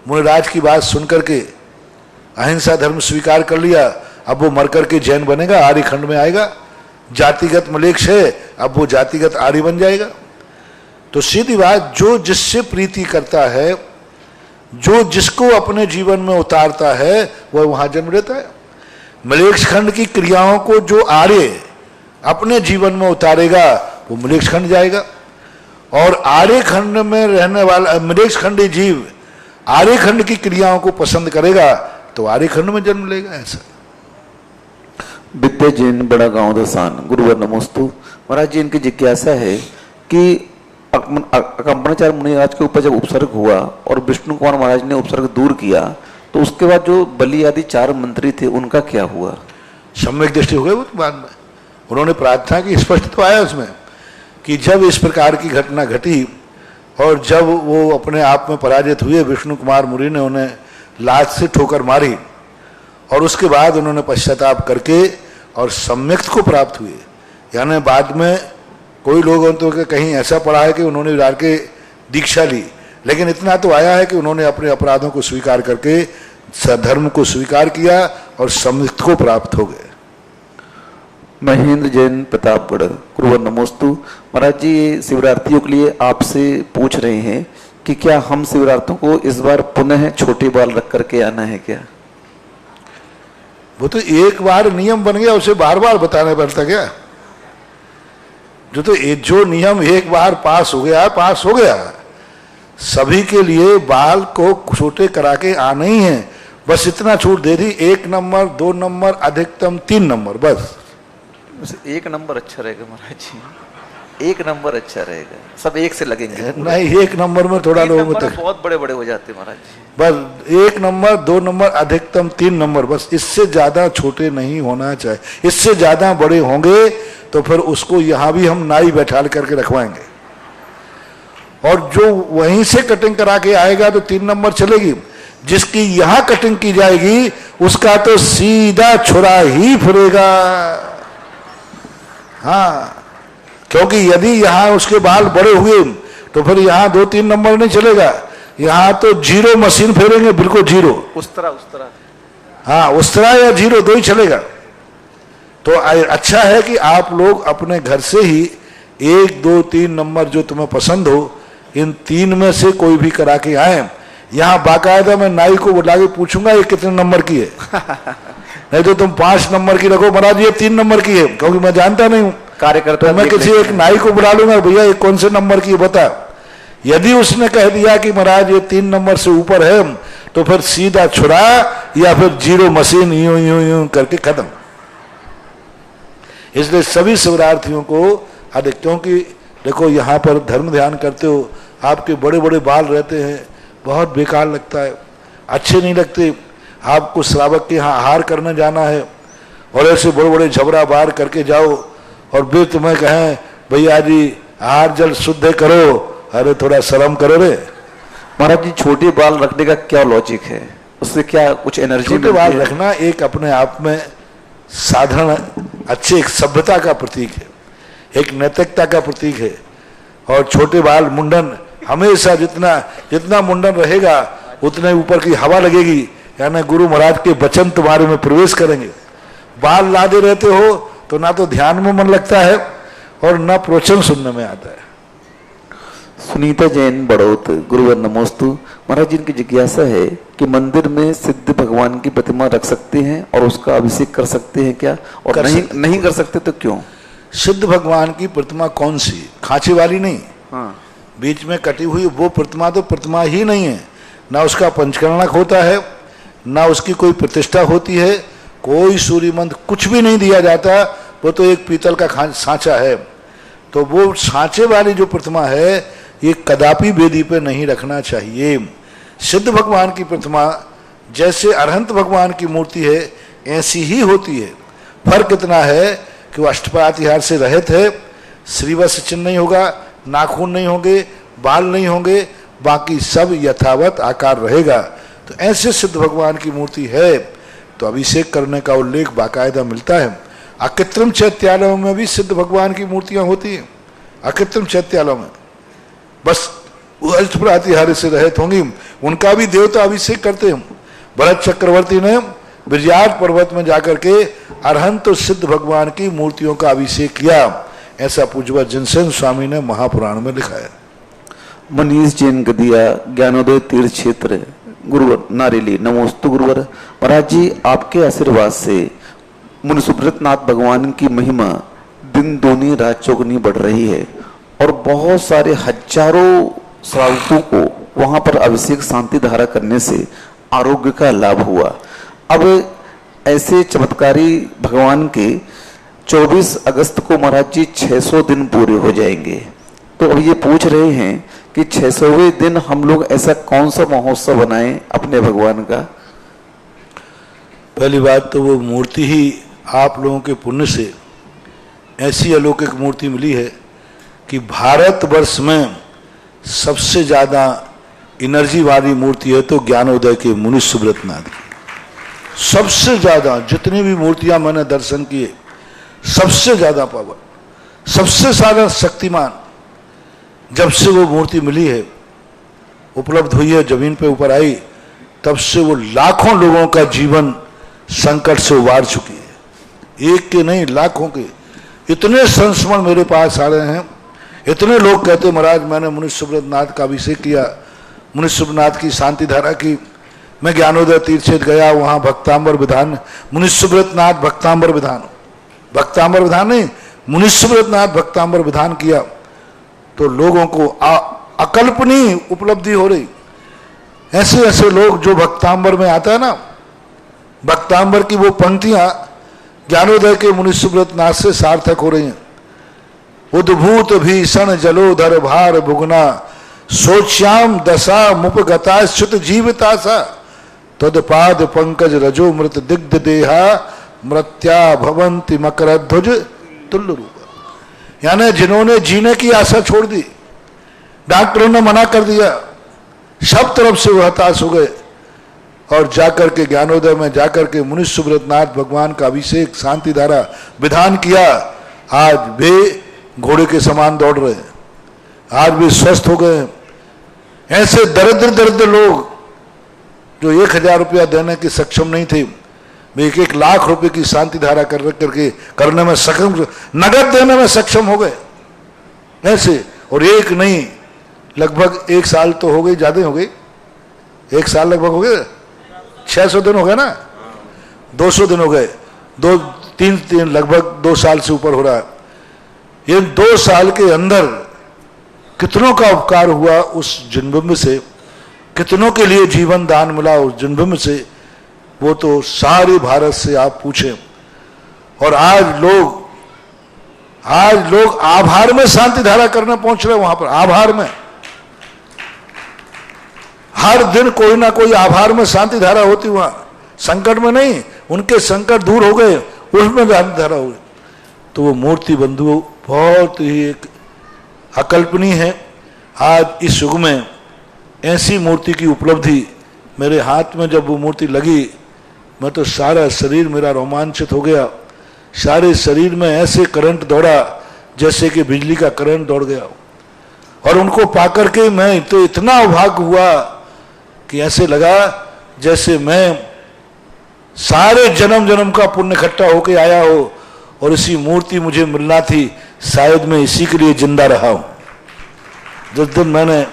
मुनिराज की बात सुनकर के अहिंसा धर्म स्वीकार कर लिया, अब वो मर करके जैन बनेगा, आर्य खंड में आएगा। जातिगत म्लेच्छ है, अब वो जातिगत आर्य बन जाएगा। तो सीधी बात, जो जिससे प्रीति करता है, जो जिसको अपने जीवन में उतारता है, वह वहां जन्म लेता है। म्लेच्छ खंड की क्रियाओं को जो आर्य अपने जीवन में उतारेगा वो म्लेच्छ खंड जाएगा, और आर्य खंड में रहने वाला म्लेच्छ खंडी जीव आर्य खंड की क्रियाओं को पसंद करेगा तो आर्य खंड में जन्म लेगा। ऐसा विद्या जैन बड़ा गांव दसान गुरुवर नमोस्तु। महाराज जी, इनकी जिज्ञासा है कि अकंपनाचार्य मुनिराज के ऊपर जब उपसर्ग हुआ और विष्णु कुमार महाराज ने उपसर्ग दूर किया, तो उसके बाद जो बलि आदि 4 मंत्री थे उनका क्या हुआ? सम्यक दृष्टि हो गई वो तो बाद में। उन्होंने प्रार्थना की, स्पष्ट तो आया उसमें कि जब इस प्रकार की घटना घटी और जब वो अपने आप में पराजित हुए, विष्णु कुमार मुनि ने उन्हें लात से ठोकर मारी, और उसके बाद उन्होंने पश्चाताप करके और सम्यक को प्राप्त हुए। यानी बाद में कोई लोगों तो कहीं ऐसा पढ़ा है कि उन्होंने विराट के दीक्षा ली, लेकिन इतना तो आया है कि उन्होंने अपने अपराधों को स्वीकार करके धर्म को स्वीकार किया और समृद्धि को प्राप्त हो गए। महेंद्र जैन प्रतापगढ़, गुरुवर नमोस्तु। महाराज जी, ये शिवरात्रियों के लिए आपसे पूछ रहे हैं कि क्या हम शिवरात्रियों को इस बार पुनः छोटे बाल रख करके आना है क्या? वो तो एक बार नियम बन गया, उसे बार बार बताना पड़ता क्या? जो नियम एक बार पास हो गया। सभी के लिए बाल को छोटे करा के आना ही है, बस इतना छूट दे दी, 1 नंबर 2 नंबर अधिकतम 3 नंबर बस। 1 नंबर अच्छा रहेगा महाराज जी, 1 नंबर अच्छा रहेगा, सब एक से लगेंगे। नहीं, 1 नंबर में थोड़ा लोगों में बहुत बड़े बड़े हो जाते महाराज जी। बस 1 नंबर 2 नंबर अधिकतम 3 नंबर बस, इससे ज्यादा छोटे नहीं होना चाहिए। इससे ज्यादा बड़े होंगे तो फिर उसको यहां भी हम नाई बैठा करके रखवाएंगे, और जो वहीं से कटिंग करा के आएगा तो 3 नंबर चलेगी। जिसकी यहां कटिंग की जाएगी उसका तो सीधा छुरा ही फिरेगा। हाँ, क्योंकि यदि यहां उसके बाल बड़े हुए तो फिर यहां 2-3 नंबर नहीं चलेगा, यहां तो 0 मशीन फेरेंगे, बिल्कुल 0। उस तरह हाँ, उस तरह या 0 2 ही चलेगा। तो अच्छा है कि आप लोग अपने घर से ही 1 2 3 नंबर जो तुम्हें पसंद हो, इन 3 में से कोई भी करा के आए। यहाँ बाकायदा मैं नाई को बुला के पूछूंगा ये कितने नंबर की है। नहीं तो तुम 5 नंबर की रखो, महाराज ये 3 नंबर की है, क्योंकि मैं जानता नहीं हूँ कार्यकर्ता। तो मैं किसी एक नाई को बुला लूंगा, भैया ये कौन से नंबर की है बता। यदि उसने कह दिया कि महाराज ये 3 नंबर से ऊपर है, तो फिर सीधा छुरा या फिर 0 मशीन, यूं यूं यूं करके खत्म। इसलिए सभी शिवरार्थियों को क्योंकि देखो यहाँ पर धर्म ध्यान करते हो, आपके बड़े बड़े बाल रहते हैं, बहुत बेकार लगता है, अच्छे नहीं लगते। आपको श्रावक के यहाँ आहार करने जाना है और ऐसे बड़े बड़े झबरा बार करके जाओ और वे तुम्हें कहें भैया जी आहार जल शुद्ध करो, अरे थोड़ा शर्म करो रे। महाराज जी, छोटे बाल रखने का क्या लॉजिक है? उससे क्या कुछ एनर्जी? छोटे बाल रखना एक अपने आप में साधारण अच्छे एक सभ्यता का प्रतीक है, एक नैतिकता का प्रतीक है। और छोटे बाल मुंडन हमेशा जितना मुंडन रहेगा उतने ऊपर की हवा लगेगी, यानी गुरु महाराज के वचन तुम्हारे में प्रवेश करेंगे। बाल लादे रहते हो तो ना तो ध्यान में मन लगता है और ना प्रवचन सुनने में आता है। सुनीता जैन बड़ौत, गुरुवर नमोस्तु। महाराज जी, इनकी जिज्ञासा है कि मंदिर में सिद्ध भगवान की प्रतिमा रख सकते हैं और उसका अभिषेक कर सकते हैं क्या? और नहीं कर सकते तो क्यों? सिद्ध भगवान की प्रतिमा कौन सी? खांचे वाली नहीं, हाँ, बीच में कटी हुई वो प्रतिमा तो प्रतिमा ही नहीं है। ना उसका पंचकर्णक होता है, ना उसकी कोई प्रतिष्ठा होती है, कोई सूर्य मंत्र कुछ भी नहीं दिया जाता। वो तो एक पीतल का सांचा है। तो वो सांचे वाली जो प्रतिमा है ये कदापि वेदी पे नहीं रखना चाहिए। सिद्ध भगवान की प्रतिमा जैसे अरहंत भगवान की मूर्ति है ऐसी ही होती है। फर्क इतना है कि वो अष्टपातिहार से रहित है, श्रीवत्स चिन्ह नहीं होगा, नाखून नहीं होंगे, बाल नहीं होंगे, बाकी सब यथावत आकार रहेगा। तो ऐसे सिद्ध भगवान की मूर्ति है तो अभिषेक करने का उल्लेख बाकायदा मिलता है। अकृत्रिम चैत्यालयों में भी सिद्ध भगवान की मूर्तियां होती हैं। अकृत्रिम चैत्यालयों में बस वो अष्टप्रातिहार्य से रहित होंगी, उनका भी देवता अभिषेक करते हैं। भरत चक्रवर्ती ने विजयात पर्वत में जाकर के अरहंत तो सिद्ध भगवान की मूर्तियों का अभिषेक किया, ऐसा पूज्यवत जिनसेन स्वामी ने महापुराण में लिखा है। मनीष जैन गदिया, ज्ञानोदय तीर्थ क्षेत्र, गुरुवर नारेली, नमोस्तु गुरुवर। महाराज जी, आपके आशीर्वाद से मुनि सुब्रत नाथ भगवान की महिमा दिन दूनी रात चौगुनी बढ़ रही है और बहुत सारे हजारों श्रावकों को वहां पर अभिषेक शांति धारा करने से आरोग्य का लाभ हुआ। अब ऐसे चमत्कारी भगवान के 24 अगस्त को महाराज जी 600 दिन पूरे हो जाएंगे। तो अब ये पूछ रहे हैं कि 600वें दिन हम लोग ऐसा कौन सा महोत्सव बनाएं अपने भगवान का? पहली बात तो वो मूर्ति ही आप लोगों के पुण्य से ऐसी अलौकिक मूर्ति मिली है कि भारतवर्ष में सबसे ज्यादा एनर्जी वाली मूर्ति है तो ज्ञानोदय के मुनि सुब्रत नाथ की। सबसे ज्यादा जितनी भी मूर्तियां मैंने दर्शन किए सबसे ज्यादा पावर, सबसे ज्यादा शक्तिमान जब से वो मूर्ति मिली है उपलब्ध हुई है, जमीन पे ऊपर आई, तब से वो लाखों लोगों का जीवन संकट से उबार चुकी है। एक के नहीं, लाखों के। इतने संस्मरण मेरे पास आ रहे हैं, इतने लोग कहते महाराज मैंने मुनि सुब्रत नाथ का अभिषेक किया, मुनि सुब्रत नाथ की शांति धारा की, मैं ज्ञानोदय तीर्थ क्षेत्र गया, वहां भक्तांबर विधान, मुनि सुब्रत नाथ भक्तांबर विधान, भक्तांबर विधान नहीं, मुनि सुब्रत नाथ भक्तांबर विधान किया, तो लोगों को अकल्पनीय उपलब्धि हो रही। ऐसे ऐसे लोग जो भक्तांबर में आता है ना, भक्तांबर की वो पंक्तियां ज्ञानोदय के मुनि सुब्रत नाथ से सार्थक हो रही हैं। उद्भूत भीषण जलोधर भार भुगना, सोच्याम दशा मुपगता श्रुत जीविता सा, तदपाद पंकज रजो मृत दिग्ध देहा, मृत्या भवंति मकरध्वज तुल्य रूप। यानी जिन्होंने जीने की आशा छोड़ दी, डॉक्टरों ने मना कर दिया, सब तरफ से वो हताश हो गए, और जाकर के ज्ञानोदय में जाकर के मुनि सुब्रत नाथ भगवान का अभिषेक शांति धारा विधान किया, आज वे घोड़े के समान दौड़ रहे हैं, आज भी स्वस्थ हो गए हैं। ऐसे दरिद्र दरिद्र लोग जो 1000 रुपया देने के सक्षम नहीं थे, वे 1-1 लाख रुपए की शांति धारा करके करने में सक्षम, नगद देने में सक्षम हो गए ऐसे। और एक नहीं, लगभग 1 साल तो हो गई, ज्यादा हो गई, 1 साल लगभग हो गए, 600 दिन हो गए ना, 200 दिन हो गए, 2-3 लगभग 2 साल से ऊपर हो रहा है। ये 2 साल के अंदर कितनों का उपकार हुआ उस जन्मभूमि से, कितनों के लिए जीवन दान मिला उस जन्मभूमि से, वो तो सारे भारत से आप पूछें। और आज लोग आभार में शांति धारा करने पहुंच रहे हैं, वहां पर आभार में हर दिन कोई ना कोई आभार में शांति धारा होती, वहां संकट में नहीं, उनके संकट दूर हो गए, उसमें शांति धारा हो गई। तो वो मूर्ति बंधु बहुत ही एक अकल्पनीय है। आज इस युग में ऐसी मूर्ति की उपलब्धि मेरे हाथ में जब वो मूर्ति लगी, मैं तो सारा शरीर मेरा रोमांचित हो गया, सारे शरीर में ऐसे करंट दौड़ा जैसे कि बिजली का करंट दौड़ गया। और उनको पाकर के मैं तो इतना अभाग हुआ कि ऐसे लगा जैसे मैं सारे जन्म जन्म का पुण्य इकट्ठा होके आया हो और इसी मूर्ति मुझे मिलना थी, शायद मैं इसी के लिए जिंदा रहा हूं। जिस दिन मैंने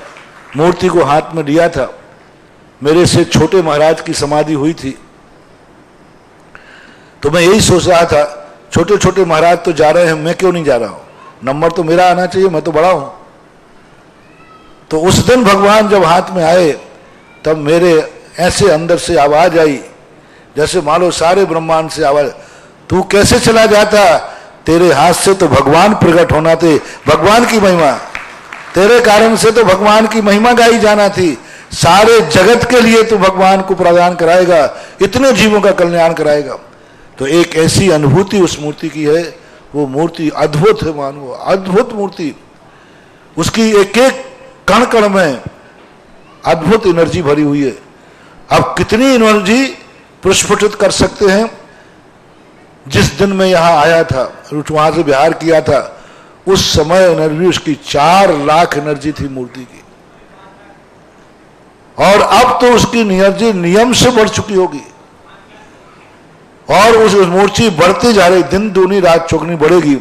मूर्ति को हाथ में लिया था, मेरे से छोटे महाराज की समाधि हुई थी, तो मैं यही सोच रहा था छोटे छोटे महाराज तो जा रहे हैं, मैं क्यों नहीं जा रहा हूं, नंबर तो मेरा आना चाहिए, मैं तो बड़ा हूं। तो उस दिन भगवान जब हाथ में आए, तब मेरे ऐसे अंदर से आवाज आई जैसे मानो सारे ब्रह्मांड से आवाज, तू कैसे चला जाता, तेरे हाथ से तो भगवान प्रकट होना थे, भगवान की महिमा, तेरे कारण से तो भगवान की महिमा गाई जाना थी, सारे जगत के लिए तो भगवान को प्रदान कराएगा, इतने जीवों का कल्याण कराएगा। तो एक ऐसी अनुभूति उस मूर्ति की है, वो मूर्ति अद्भुत है, मानो अद्भुत मूर्ति, उसकी एक एक कण कण में अद्भुत एनर्जी भरी हुई है। अब कितनी एनर्जी प्रस्फुटित कर सकते हैं। जिस दिन मैं यहां आया था, वहां से बिहार किया था, उस समय एनर्जी उसकी 4 लाख एनर्जी थी मूर्ति की, और अब तो उसकी एनर्जी नियम से बढ़ चुकी होगी, और उस मूर्ति बढ़ती जा रही, दिन दूनी रात चौगनी बढ़ेगी।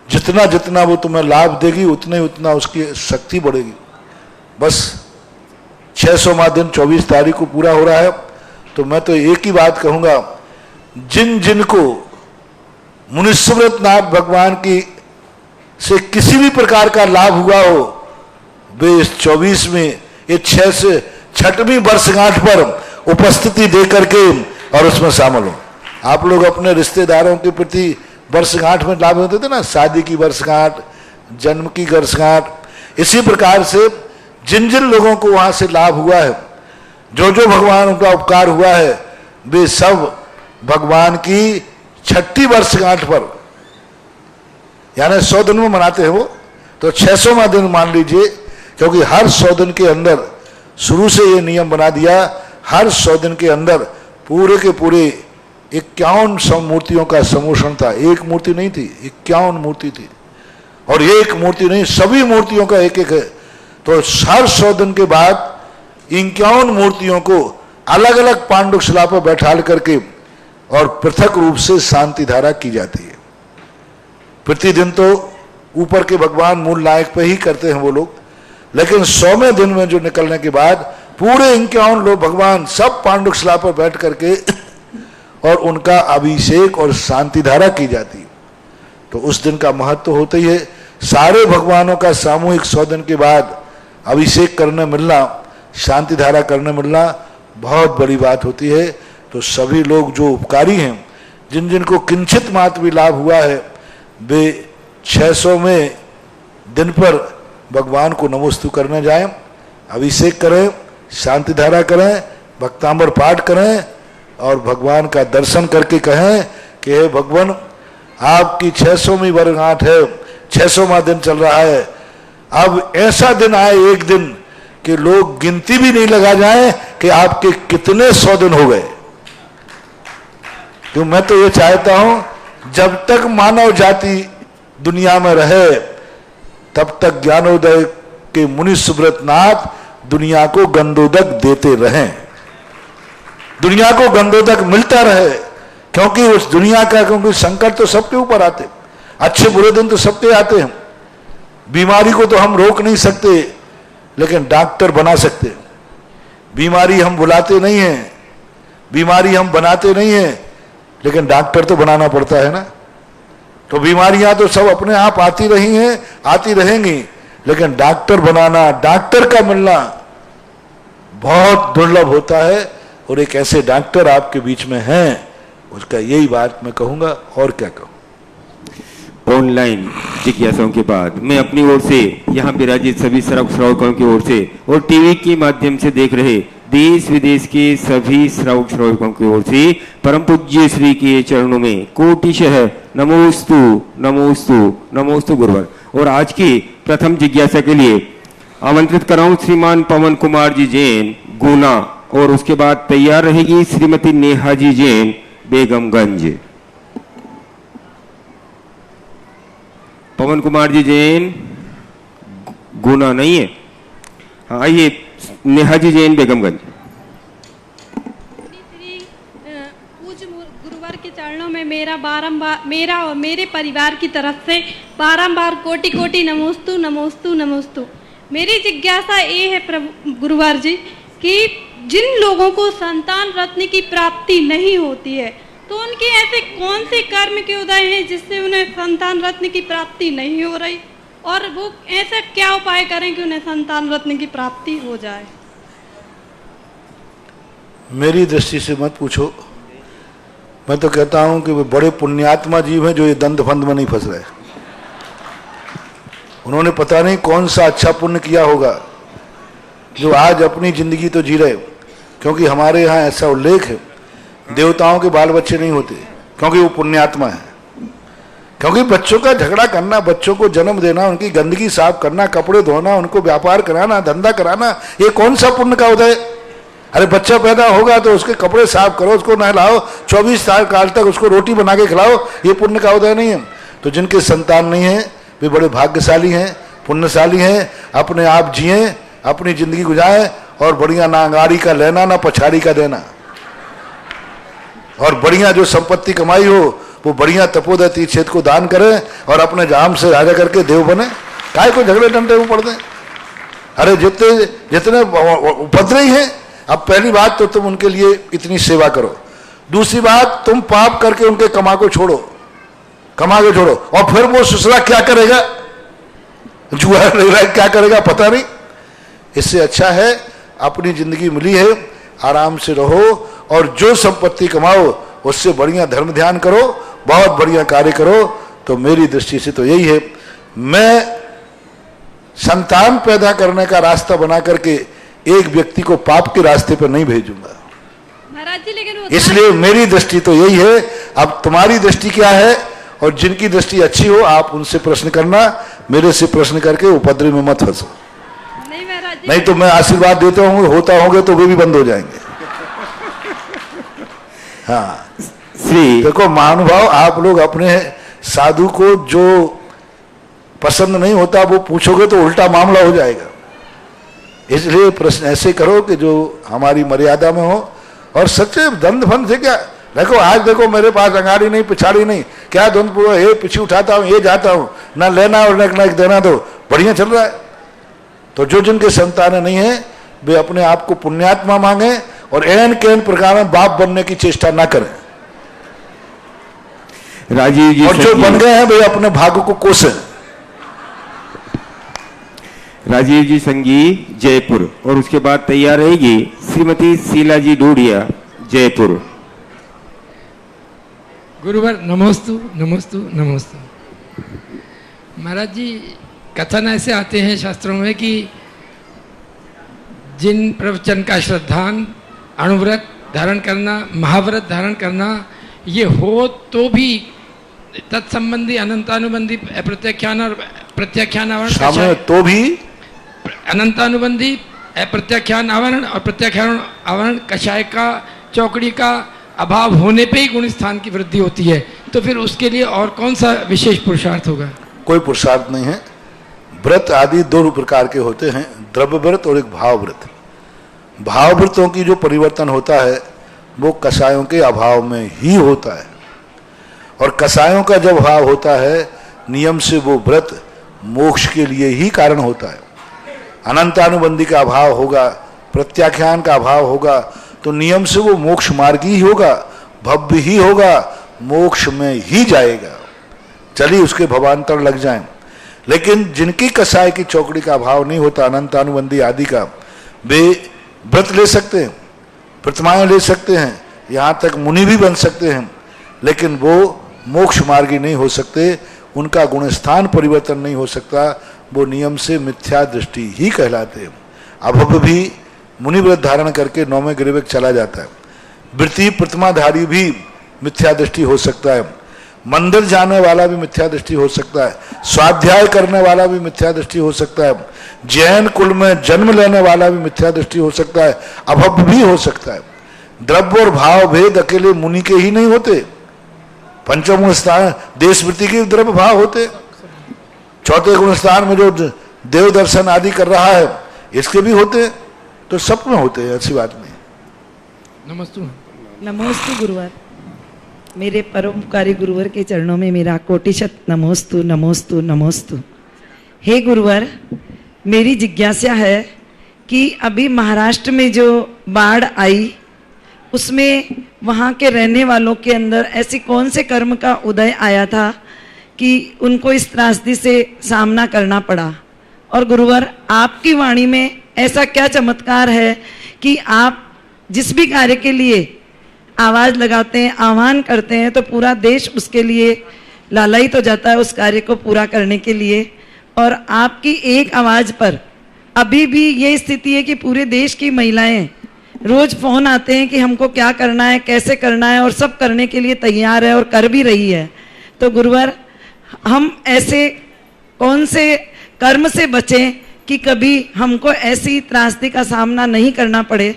जितना जितना वो तुम्हें लाभ देगी उतने उतना उसकी शक्ति बढ़ेगी। बस 600वां दिन 24 तारीख को पूरा हो रहा है, तो मैं तो एक ही बात कहूंगा, जिन जिनको मुनि सुब्रत नाथ भगवान की से किसी भी प्रकार का लाभ हुआ हो, वे इस 24 में ये 6वीं वर्षगांठ पर उपस्थिति दे करके और उसमें शामिल हो। आप लोग अपने रिश्तेदारों के प्रति वर्षगांठ में लाभ होते थे ना, शादी की वर्षगांठ, जन्म की वर्षगांठ, इसी प्रकार से जिन जिन लोगों को वहां से लाभ हुआ है, जो जो भगवान उनका उपकार हुआ है, वे सब भगवान की 6ठी वर्षगांठ पर, यानी 100 दिन में मनाते हैं वो, तो 600वां दिन मान लीजिए, क्योंकि हर 100 दिन के अंदर शुरू से ये नियम बना दिया, हर 100 दिन के अंदर पूरे के पूरे 51 मूर्तियों का समूषण था। एक मूर्ति नहीं थी, 51 मूर्ति थी, और एक मूर्ति नहीं, सभी मूर्तियों का एक एक है। तो हर 100 दिन के बाद 51 मूर्तियों को अलग अलग पांडुशिला पर बैठाल करके और पृथक रूप से शांति धारा की जाती है। प्रतिदिन तो ऊपर के भगवान मूल नायक पे ही करते हैं वो लोग, लेकिन 100वें दिन में जो निकलने के बाद पूरे 51 लोग भगवान सब पांडुशिला पर बैठ करके और उनका अभिषेक और शांति धारा की जाती है। तो उस दिन का महत्व होता ही है। सारे भगवानों का सामूहिक 100 दिन के बाद अभिषेक करने मिलना, शांति धारा करने मिलना बहुत बड़ी बात होती है। तो सभी लोग जो उपकारी हैं, जिन जिन को किंचित मात्र भी लाभ हुआ है, वे 600वें दिन पर भगवान को नमोस्तु करने जाएं, अभिषेक करें, शांति धारा करें, भक्तांबर पाठ करें और भगवान का दर्शन करके कहें कि हे भगवान, आपकी 600वीं वर्षगांठ है, 600वां दिन चल रहा है। अब ऐसा दिन आए एक दिन कि लोग गिनती भी नहीं लगा जाए कि आपके कितने 100 दिन हो गए। तो मैं तो ये चाहता हूं जब तक मानव जाति दुनिया में रहे तब तक ज्ञानोदय के मुनि सुब्रत नाथ दुनिया को गंधोदक देते रहें, दुनिया को गंधोदक मिलता रहे। क्योंकि उस दुनिया का, क्योंकि संकट तो सबके ऊपर आते, अच्छे बुरे दिन तो सबके आते हैं। बीमारी को तो हम रोक नहीं सकते, लेकिन डॉक्टर बना सकते हैं। बीमारी हम बुलाते नहीं हैं, बीमारी हम बनाते नहीं हैं, लेकिन डॉक्टर तो बनाना पड़ता है ना। तो बीमारियां तो सब अपने आप आती रही हैं, आती रहेंगी, लेकिन डॉक्टर बनाना, डॉक्टर का मिलना बहुत दुर्लभ होता है। और एक ऐसे डॉक्टर आपके बीच में हैं, उसका यही बात मैं कहूंगा, और क्या कहूं। ऑनलाइन जिज्ञासाओं के बाद मैं अपनी ओर से, यहाँ विराजित सभी श्रावकों की ओर से और टीवी के माध्यम से देख रहे देश विदेश के सभी श्रावकों की ओर से परम पूज्य श्री के चरणों में कोटिशः नमोस्तु नमोस्तु नमोस्तु गुरुवर। और आज की प्रथम जिज्ञासा के लिए आमंत्रित कर रहा हूं श्रीमान पवन कुमार जी जैन, गुना, और उसके बाद तैयार रहेगी श्रीमती नेहा जी जैन, बेगमगंज। पवन कुमार जी जैन, गुना नहीं है, हाँ आइए, नेहा जी जैन, बेगमगंज। पूज्य गुरुवर के चरणों में मेरा बारंबार, मेरा और मेरे परिवार की तरफ से बारंबार कोटि कोटि नमोस्तु नमोस्तु नमोस्तु। मेरी जिज्ञासा ये है प्रभु गुरुवर जी कि जिन लोगों को संतान रत्न की प्राप्ति नहीं होती है, तो उनके ऐसे कौन से कर्म के उदय हैं जिससे उन्हें संतान रत्न की प्राप्ति नहीं हो रही, और वो ऐसा क्या उपाय करें कि उन्हें संतान रत्न की प्राप्ति हो जाए। मेरी दृष्टि से मत पूछो, मैं तो कहता हूं कि वे बड़े पुण्यात्मा जीव हैं जो ये दंड फंद में नहीं फंस रहे। उन्होंने पता नहीं कौन सा अच्छा पुण्य किया होगा जो आज अपनी जिंदगी तो जी रहे। क्योंकि हमारे यहाँ ऐसा उल्लेख है, देवताओं के बाल बच्चे नहीं होते क्योंकि वो पुण्यात्मा है। क्योंकि बच्चों का झगड़ा करना, बच्चों को जन्म देना, उनकी गंदगी साफ करना, कपड़े धोना, उनको व्यापार कराना, धंधा कराना, ये कौन सा पुण्य का उदय। अरे बच्चा पैदा होगा तो उसके कपड़े साफ करो, उसको नहलाओ, 24 साल तक उसको रोटी बना के खिलाओ, ये पुण्य का उदय नहीं है। तो जिनके संतान नहीं है वे बड़े भाग्यशाली हैं, पुण्यशाली हैं, अपने आप जिए, अपनी जिंदगी गुजारें, और बढ़िया ना अंगारी का लेना ना पछाड़ी का देना, और बढ़िया जो संपत्ति कमाई हो वो बढ़िया तपोदय तीर्थ को दान करें और अपने जाम से राजा करके देव बने। काय को झगड़े डंडे में पड़ दें। अरे जितने उपद्रवी हैं, अब पहली बात तो तुम उनके लिए इतनी सेवा करो, दूसरी बात तुम पाप करके उनके कमा को छोड़ो, और फिर वो ससुरा क्या करेगा, जुआ क्या करेगा पता नहीं। इससे अच्छा है अपनी जिंदगी मिली है, आराम से रहो, और जो संपत्ति कमाओ उससे बढ़िया धर्म ध्यान करो, बहुत बढ़िया कार्य करो। तो मेरी दृष्टि से तो यही है, मैं संतान पैदा करने का रास्ता बना करके एक व्यक्ति को पाप के रास्ते पर नहीं भेजूंगा महाराज जी। लेकिन इसलिए मेरी दृष्टि तो यही है। अब तुम्हारी दृष्टि क्या है, और जिनकी दृष्टि अच्छी हो आप उनसे प्रश्न करना, मेरे से प्रश्न करके उपद्रव में मत फंसो। नहीं तो मैं आशीर्वाद देता हूँ, होता होंगे तो वे भी बंद हो जाएंगे। हाँ देखो महानुभाव, आप लोग अपने साधु को जो पसंद नहीं होता वो पूछोगे तो उल्टा मामला हो जाएगा। इसलिए प्रश्न ऐसे करो कि जो हमारी मर्यादा में हो, और सच्चे दंड फंड से क्या। देखो आज देखो मेरे पास अंगाड़ी नहीं पिछाड़ी नहीं, क्या द्वंद पूर्व, ये पीछे उठाता हूँ, ये जाता हूँ, ना लेना और ना देना, तो बढ़िया चल रहा है। तो जो जिनके संतान नहीं है वे अपने आप को पुण्यात्मा मांगे और एन के एन प्रकार में बाप बनने की चेष्टा ना करें। राजीव जी और जो बन गए हैं वे अपने भाग्य को कोसें। राजीव जी संगी जयपुर, और उसके बाद तैयार रहेगी श्रीमती शीला जी डोडिया जयपुर। गुरुवर नमोस्तु नमोस्तु नमोस्तु। महाराज जी, कथन ऐसे आते हैं शास्त्रों में कि जिन प्रवचन का श्रद्धान अणुव्रत धारण करना, महाव्रत धारण करना, ये हो तो भी तत्संबंधी अनंतानुबंधी प्रत्याख्यान और प्रत्याख्यान आवरण, तो भी अनंतानुबंधी प्रत्याख्यान आवरण और प्रत्याख्यान आवरण कषाय का, चौकड़ी का अभाव होने पे ही गुण स्थान की वृद्धि होती है। तो फिर उसके लिए और कौन सा विशेष पुरुषार्थ होगा? कोई पुरुषार्थ नहीं है। व्रत आदि दो प्रकार के होते हैं, द्रव्य व्रत और एक भाव व्रत। भाव व्रतों की जो परिवर्तन होता है वो कषायों के अभाव में ही होता है, और कषायों का जब भाव होता है नियम से वो व्रत मोक्ष के लिए ही कारण होता है। अनंतानुबंधी का अभाव होगा, प्रत्याख्यान का अभाव होगा, तो नियम से वो मोक्ष मार्गी ही होगा, भव्य ही होगा, मोक्ष में ही जाएगा, चलिए उसके भवांतर लग जाएं। लेकिन जिनकी कसाय की चौकड़ी का अभाव नहीं होता, अनंतानुबंधी आदि का, वे व्रत ले सकते हैं, प्रतिमाएं ले सकते हैं, यहाँ तक मुनि भी बन सकते हैं, लेकिन वो मोक्ष मार्गी नहीं हो सकते, उनका गुणस्थान परिवर्तन नहीं हो सकता, वो नियम से मिथ्या दृष्टि ही कहलाते हैं। अभव भी मुनि व्रत धारण करके 9वें गिरिवेक चला जाता है। वृत्ति प्रतिमाधारी भी मिथ्या दृष्टि हो सकता है, मंदिर जाने वाला भी मिथ्या दृष्टि हो सकता है, स्वाध्याय करने वाला भी मिथ्या दृष्टि हो सकता है, जैन कुल में जन्म लेने वाला भी मिथ्या दृष्टि हो सकता है, अभव भी हो सकता है। द्रव्य और भाव भेद अकेले मुनि के ही नहीं होते, पंचम गुण स्थान देश वृत्ति के द्रव्य भाव होते, चौथे गुण स्थान में जो देव दर्शन आदि कर रहा है इसके भी होते, तो सब में होते हैं, ऐसी बात नहीं। नमस्तु नमोस्तु गुरुवर। मेरे परोपकारी गुरुवर के चरणों में मेरा कोटिशत नमोस्तु नमोस्तु नमोस्तु। हे गुरुवर, मेरी जिज्ञासा है कि अभी महाराष्ट्र में जो बाढ़ आई उसमें वहाँ के रहने वालों के अंदर ऐसी कौन से कर्म का उदय आया था कि उनको इस त्रासदी से सामना करना पड़ा, और गुरुवर आपकी वाणी में ऐसा क्या चमत्कार है कि आप जिस भी कार्य के लिए आवाज़ लगाते हैं, आह्वान करते हैं, तो पूरा देश उसके लिए लालायित हो जाता है उस कार्य को पूरा करने के लिए। और आपकी एक आवाज़ पर अभी भी ये स्थिति है कि पूरे देश की महिलाएं रोज़ फ़ोन आते हैं कि हमको क्या करना है, कैसे करना है, और सब करने के लिए तैयार है और कर भी रही है। तो गुरुवर, हम ऐसे कौन से कर्म से बचें कि कभी हमको ऐसी त्रासदी का सामना नहीं करना पड़े?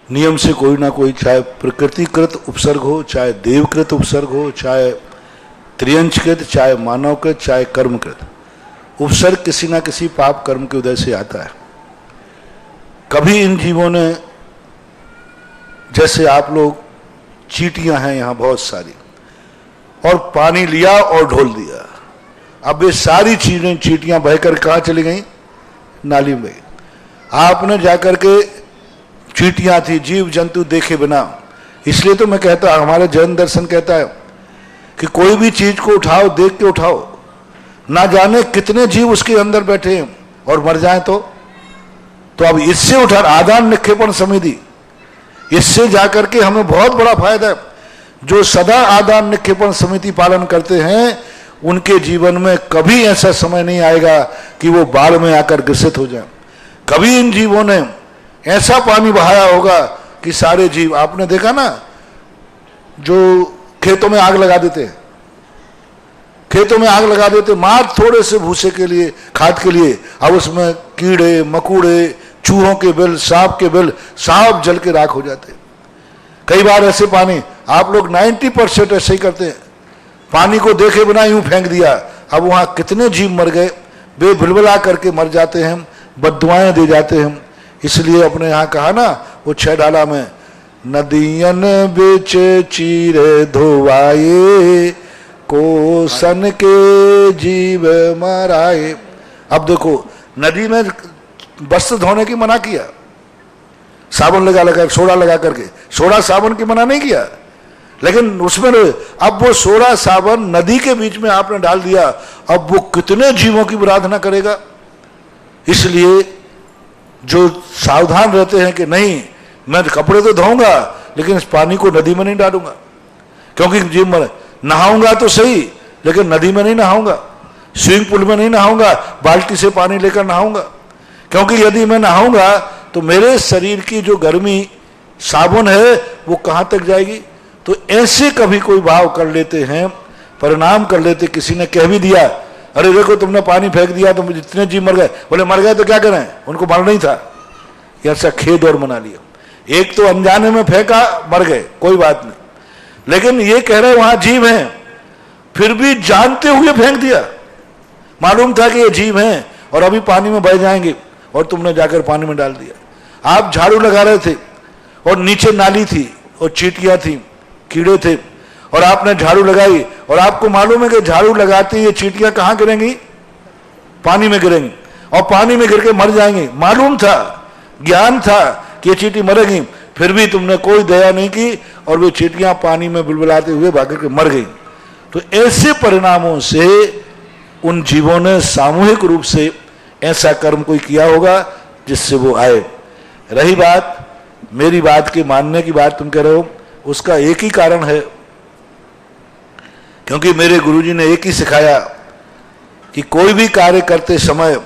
नियम से कोई ना कोई, चाहे प्रकृतिकृत उपसर्ग हो, चाहे देवकृत उपसर्ग हो, चाहे त्रियंशकृत, चाहे मानवकृत, चाहे कर्मकृत, उपसर्ग किसी ना किसी पाप कर्म के उदय से आता है। कभी इन जीवों ने, जैसे आप लोग, चींटियां हैं यहाँ बहुत सारी, और पानी लिया और ढोल दिया, अब ये सारी चीजें चींटियां बहकर कहाँ चली गई? नाली में। आपने जाकर के, चींटियां थी, जीव जंतु देखे बिना, इसलिए तो मैं कहता, हमारे जैन दर्शन कहता है कि कोई भी चीज को उठाओ, देख के उठाओ, ना जाने कितने जीव उसके अंदर बैठे हैं और मर जाएं तो अब इससे उठा आदान निक्षेपण समिति, इससे जाकर के हमें बहुत बड़ा फायदा है। जो सदा आदान निक्षेपण समिति पालन करते हैं उनके जीवन में कभी ऐसा समय नहीं आएगा कि वो बाढ़ में आकर ग्रसित हो जाए। कभी इन जीवों ने ऐसा पानी बहाया होगा कि सारे जीव, आपने देखा ना जो खेतों में आग लगा देते हैं, खेतों में आग लगा देते मात्र थोड़े से भूसे के लिए, खाद के लिए, अब उसमें कीड़े मकोड़े, चूहों के बिल, सांप के बिल, सांप जल के राख हो जाते। कई बार ऐसे पानी, आप लोग 90% ऐसे ही करते हैं, पानी को देखे बिना यूं फेंक दिया, अब वहां कितने जीव मर गए, वे बिलबिला करके मर जाते हैं। बद्दुआएं दे जाते हैं। इसलिए अपने यहाँ कहा ना वो 6 डाला में, नदियन बिच चीरे धोवाए को सन के जीव मराए। अब देखो नदी में वस्त्र धोने की मना किया, साबुन लगा सोडा लगा करके, सोडा साबुन की मना नहीं किया, लेकिन उसमें अब वो सोडा साबुन नदी के बीच में आपने डाल दिया, अब वो कितने जीवों की आराधना करेगा। इसलिए जो सावधान रहते हैं कि नहीं मैं कपड़े तो धोऊंगा लेकिन इस पानी को नदी में नहीं डालूंगा, क्योंकि जीव मर, नहाऊंगा तो सही लेकिन नदी में नहीं नहाऊंगा, स्विमिंग पूल में नहीं नहाऊंगा, बाल्टी से पानी लेकर नहाऊंगा, क्योंकि यदि मैं नहाऊंगा तो मेरे शरीर की जो गर्मी साबुन है वो कहां तक जाएगी। तो ऐसे कभी कोई भाव कर लेते हैं, परिणाम कर लेते। किसी ने कह भी दिया अरे देखो तुमने पानी फेंक दिया तो जितने जीव मर गए, बोले मर गए तो क्या करें, उनको मरना ही था, ऐसा खेद और मना लिया। एक तो अनजाने में फेंका मर गए कोई बात नहीं, लेकिन ये कह रहे वहां जीव हैं फिर भी जानते हुए फेंक दिया, मालूम था कि ये जीव हैं और अभी पानी में बह जाएंगे और तुमने जाकर पानी में डाल दिया। आप झाड़ू लगा रहे थे और नीचे नाली थी और चींटियां थी, कीड़े थे, और आपने झाड़ू लगाई और आपको मालूम है कि झाड़ू लगाते ये चींटियां कहां गिरेंगी, पानी में गिरेंगी और पानी में गिर के मर जाएंगी। मालूम था, ज्ञान था कि ये चींटी मरेगी, फिर भी तुमने कोई दया नहीं की और वे चींटियां पानी में बुलबुलाते हुए भाग के मर गई। तो ऐसे परिणामों से उन जीवों ने सामूहिक रूप से ऐसा कर्म कोई किया होगा जिससे वो आए। रही बात मेरी बात के मानने की बात तुम कह रहे हो, उसका एक ही कारण है, क्योंकि मेरे गुरुजी ने एक ही सिखाया कि कोई भी कार्य करते समय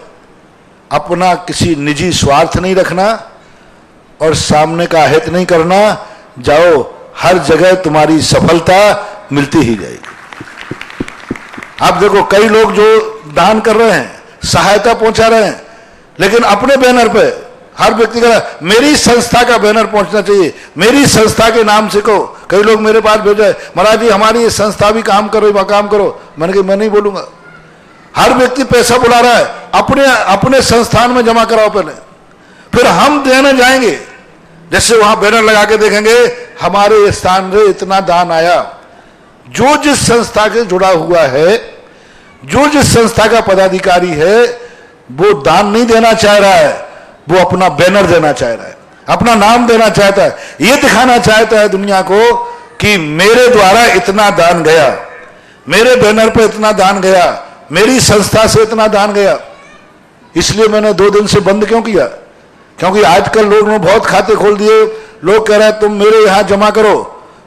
अपना किसी निजी स्वार्थ नहीं रखना और सामने का हित नहीं करना, जाओ हर जगह तुम्हारी सफलता मिलती ही जाएगी। आप देखो कई लोग जो दान कर रहे हैं, सहायता पहुंचा रहे हैं, लेकिन अपने बैनर पे हर व्यक्ति का मेरी संस्था का बैनर पहुंचना चाहिए, मेरी संस्था के नाम से कहो। कई लोग मेरे पास भेजे महाराज जी हमारी ये संस्था भी काम करो, वह काम करो। मैंने कहा मैं नहीं बोलूंगा। हर व्यक्ति पैसा बुला रहा है, अपने अपने संस्थान में जमा कराओ पहले, फिर हम देने जाएंगे। जैसे वहां बैनर लगा के देखेंगे हमारे स्थान से इतना दान आया। जो जिस संस्था से जुड़ा हुआ है, जो जिस संस्था का पदाधिकारी है, वो दान नहीं देना चाह रहा है, वो अपना बैनर देना चाह रहा है, अपना नाम देना चाहता है, ये दिखाना चाहता है दुनिया को कि मेरे द्वारा इतना दान गया, मेरे बैनर पर इतना दान गया, मेरी संस्था से इतना दान गया। इसलिए मैंने 2 दिन से बंद क्यों किया, क्योंकि आजकल लोगों ने बहुत खाते खोल दिए। लोग कह रहे हैं तुम मेरे यहां जमा करो,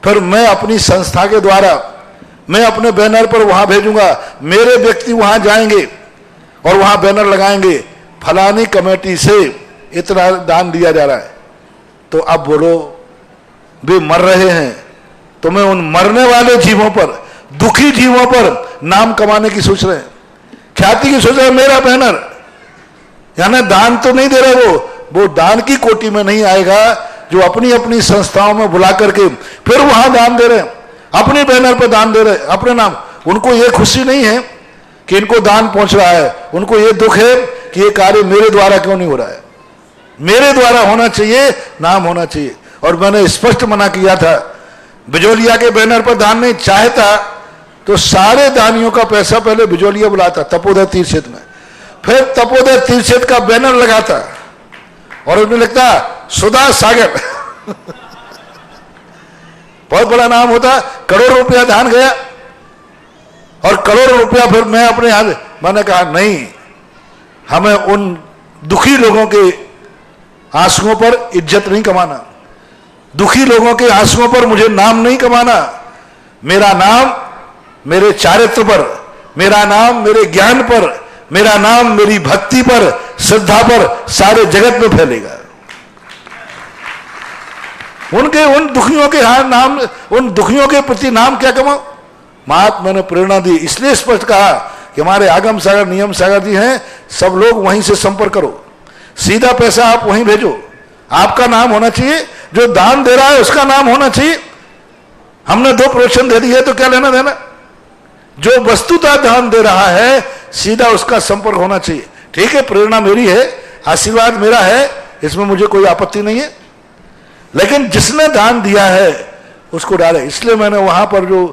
फिर मैं अपनी संस्था के द्वारा मैं अपने बैनर पर वहां भेजूंगा, मेरे व्यक्ति वहां जाएंगे और वहां बैनर लगाएंगे फलानी कमेटी से इतना दान दिया जा रहा है। तो अब बोलो वे मर रहे हैं, तो मैं उन मरने वाले जीवों पर, दुखी जीवों पर नाम कमाने की सोच रहे हैं, ख्याति की सोच रहे हैं। मेरा बैनर यानी दान तो नहीं दे रहे, वो दान की कोटि में नहीं आएगा जो अपनी अपनी संस्थाओं में बुला करके फिर वहां दान दे रहे हैं, अपने बैनर पर दान दे रहे हैं, अपने नाम। उनको ये खुशी नहीं है कि इनको दान पहुंच रहा है, उनको ये दुख है कि ये कार्य मेरे द्वारा क्यों नहीं हो रहा है। मेरे द्वारा होना चाहिए, नाम होना चाहिए। और मैंने स्पष्ट मना किया था, बिजोलिया के बैनर पर दान नहीं चाहता तो सारे दानियों का पैसा पहले बिजोलिया बुलाता तपोदय तीर्थ क्षेत्र में, फिर तपोदय तीर्थ क्षेत्र का बैनर लगाता और उसमें लिखता सुधा सागर बहुत बड़ा नाम होता, करोड़ रुपया दान गया और करोड़ रुपया फिर मैं अपने हाथ। मैंने कहा नहीं, हमें उन दुखी लोगों के आंसुओं पर इज्जत नहीं कमाना, दुखी लोगों के आंसुओं पर मुझे नाम नहीं कमाना। मेरा नाम मेरे चारित्र पर, मेरा नाम मेरे ज्ञान पर, मेरा नाम मेरी भक्ति पर, श्रद्धा पर सारे जगत में फैलेगा। उनके उन दुखियों के नाम, उन दुखियों के प्रति नाम क्या कमाओ। महात्मा ने प्रेरणा दी, इसलिए स्पष्ट कहा कि हमारे आगम सागर नियम सागर जी हैं, सब लोग वहीं से संपर्क करो, सीधा पैसा आप वहीं भेजो, आपका नाम होना चाहिए, जो दान दे रहा है उसका नाम होना चाहिए। हमने 2 प्रोत्साहन दे दिए तो क्या लेना देना, जो वस्तुतः दान दे रहा है सीधा उसका संपर्क होना चाहिए। ठीक है, प्रेरणा मेरी है, आशीर्वाद मेरा है, इसमें मुझे कोई आपत्ति नहीं है, लेकिन जिसने दान दिया है उसको डाले। इसलिए मैंने वहां पर जो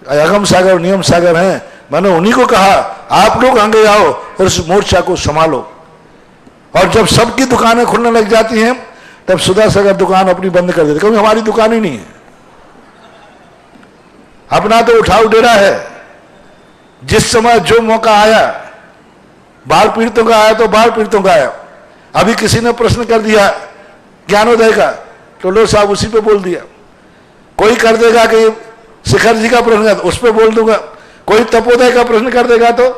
अगम सागर नियम सागर हैं, मैंने उन्हीं को कहा आप लोग आगे आओ और इस मोर्चा को संभालो। और जब सबकी दुकानें खुलने लग जाती हैं तब सुधा सागर दुकान अपनी बंद कर देते, क्योंकि हमारी दुकान ही नहीं है, अपना तो उठाव डेरा है। जिस समय जो मौका आया, बाढ़ पीड़ितों का आया तो बाढ़ पीड़ितों का आया। अभी किसी ने प्रश्न कर दिया ज्ञानोदय का, तो लो साहब उसी पे बोल दिया। कोई कर देगा कि शिखर जी का प्रश्न तो उस पर बोल दूंगा, कोई तपोदय का प्रश्न कर देगा तो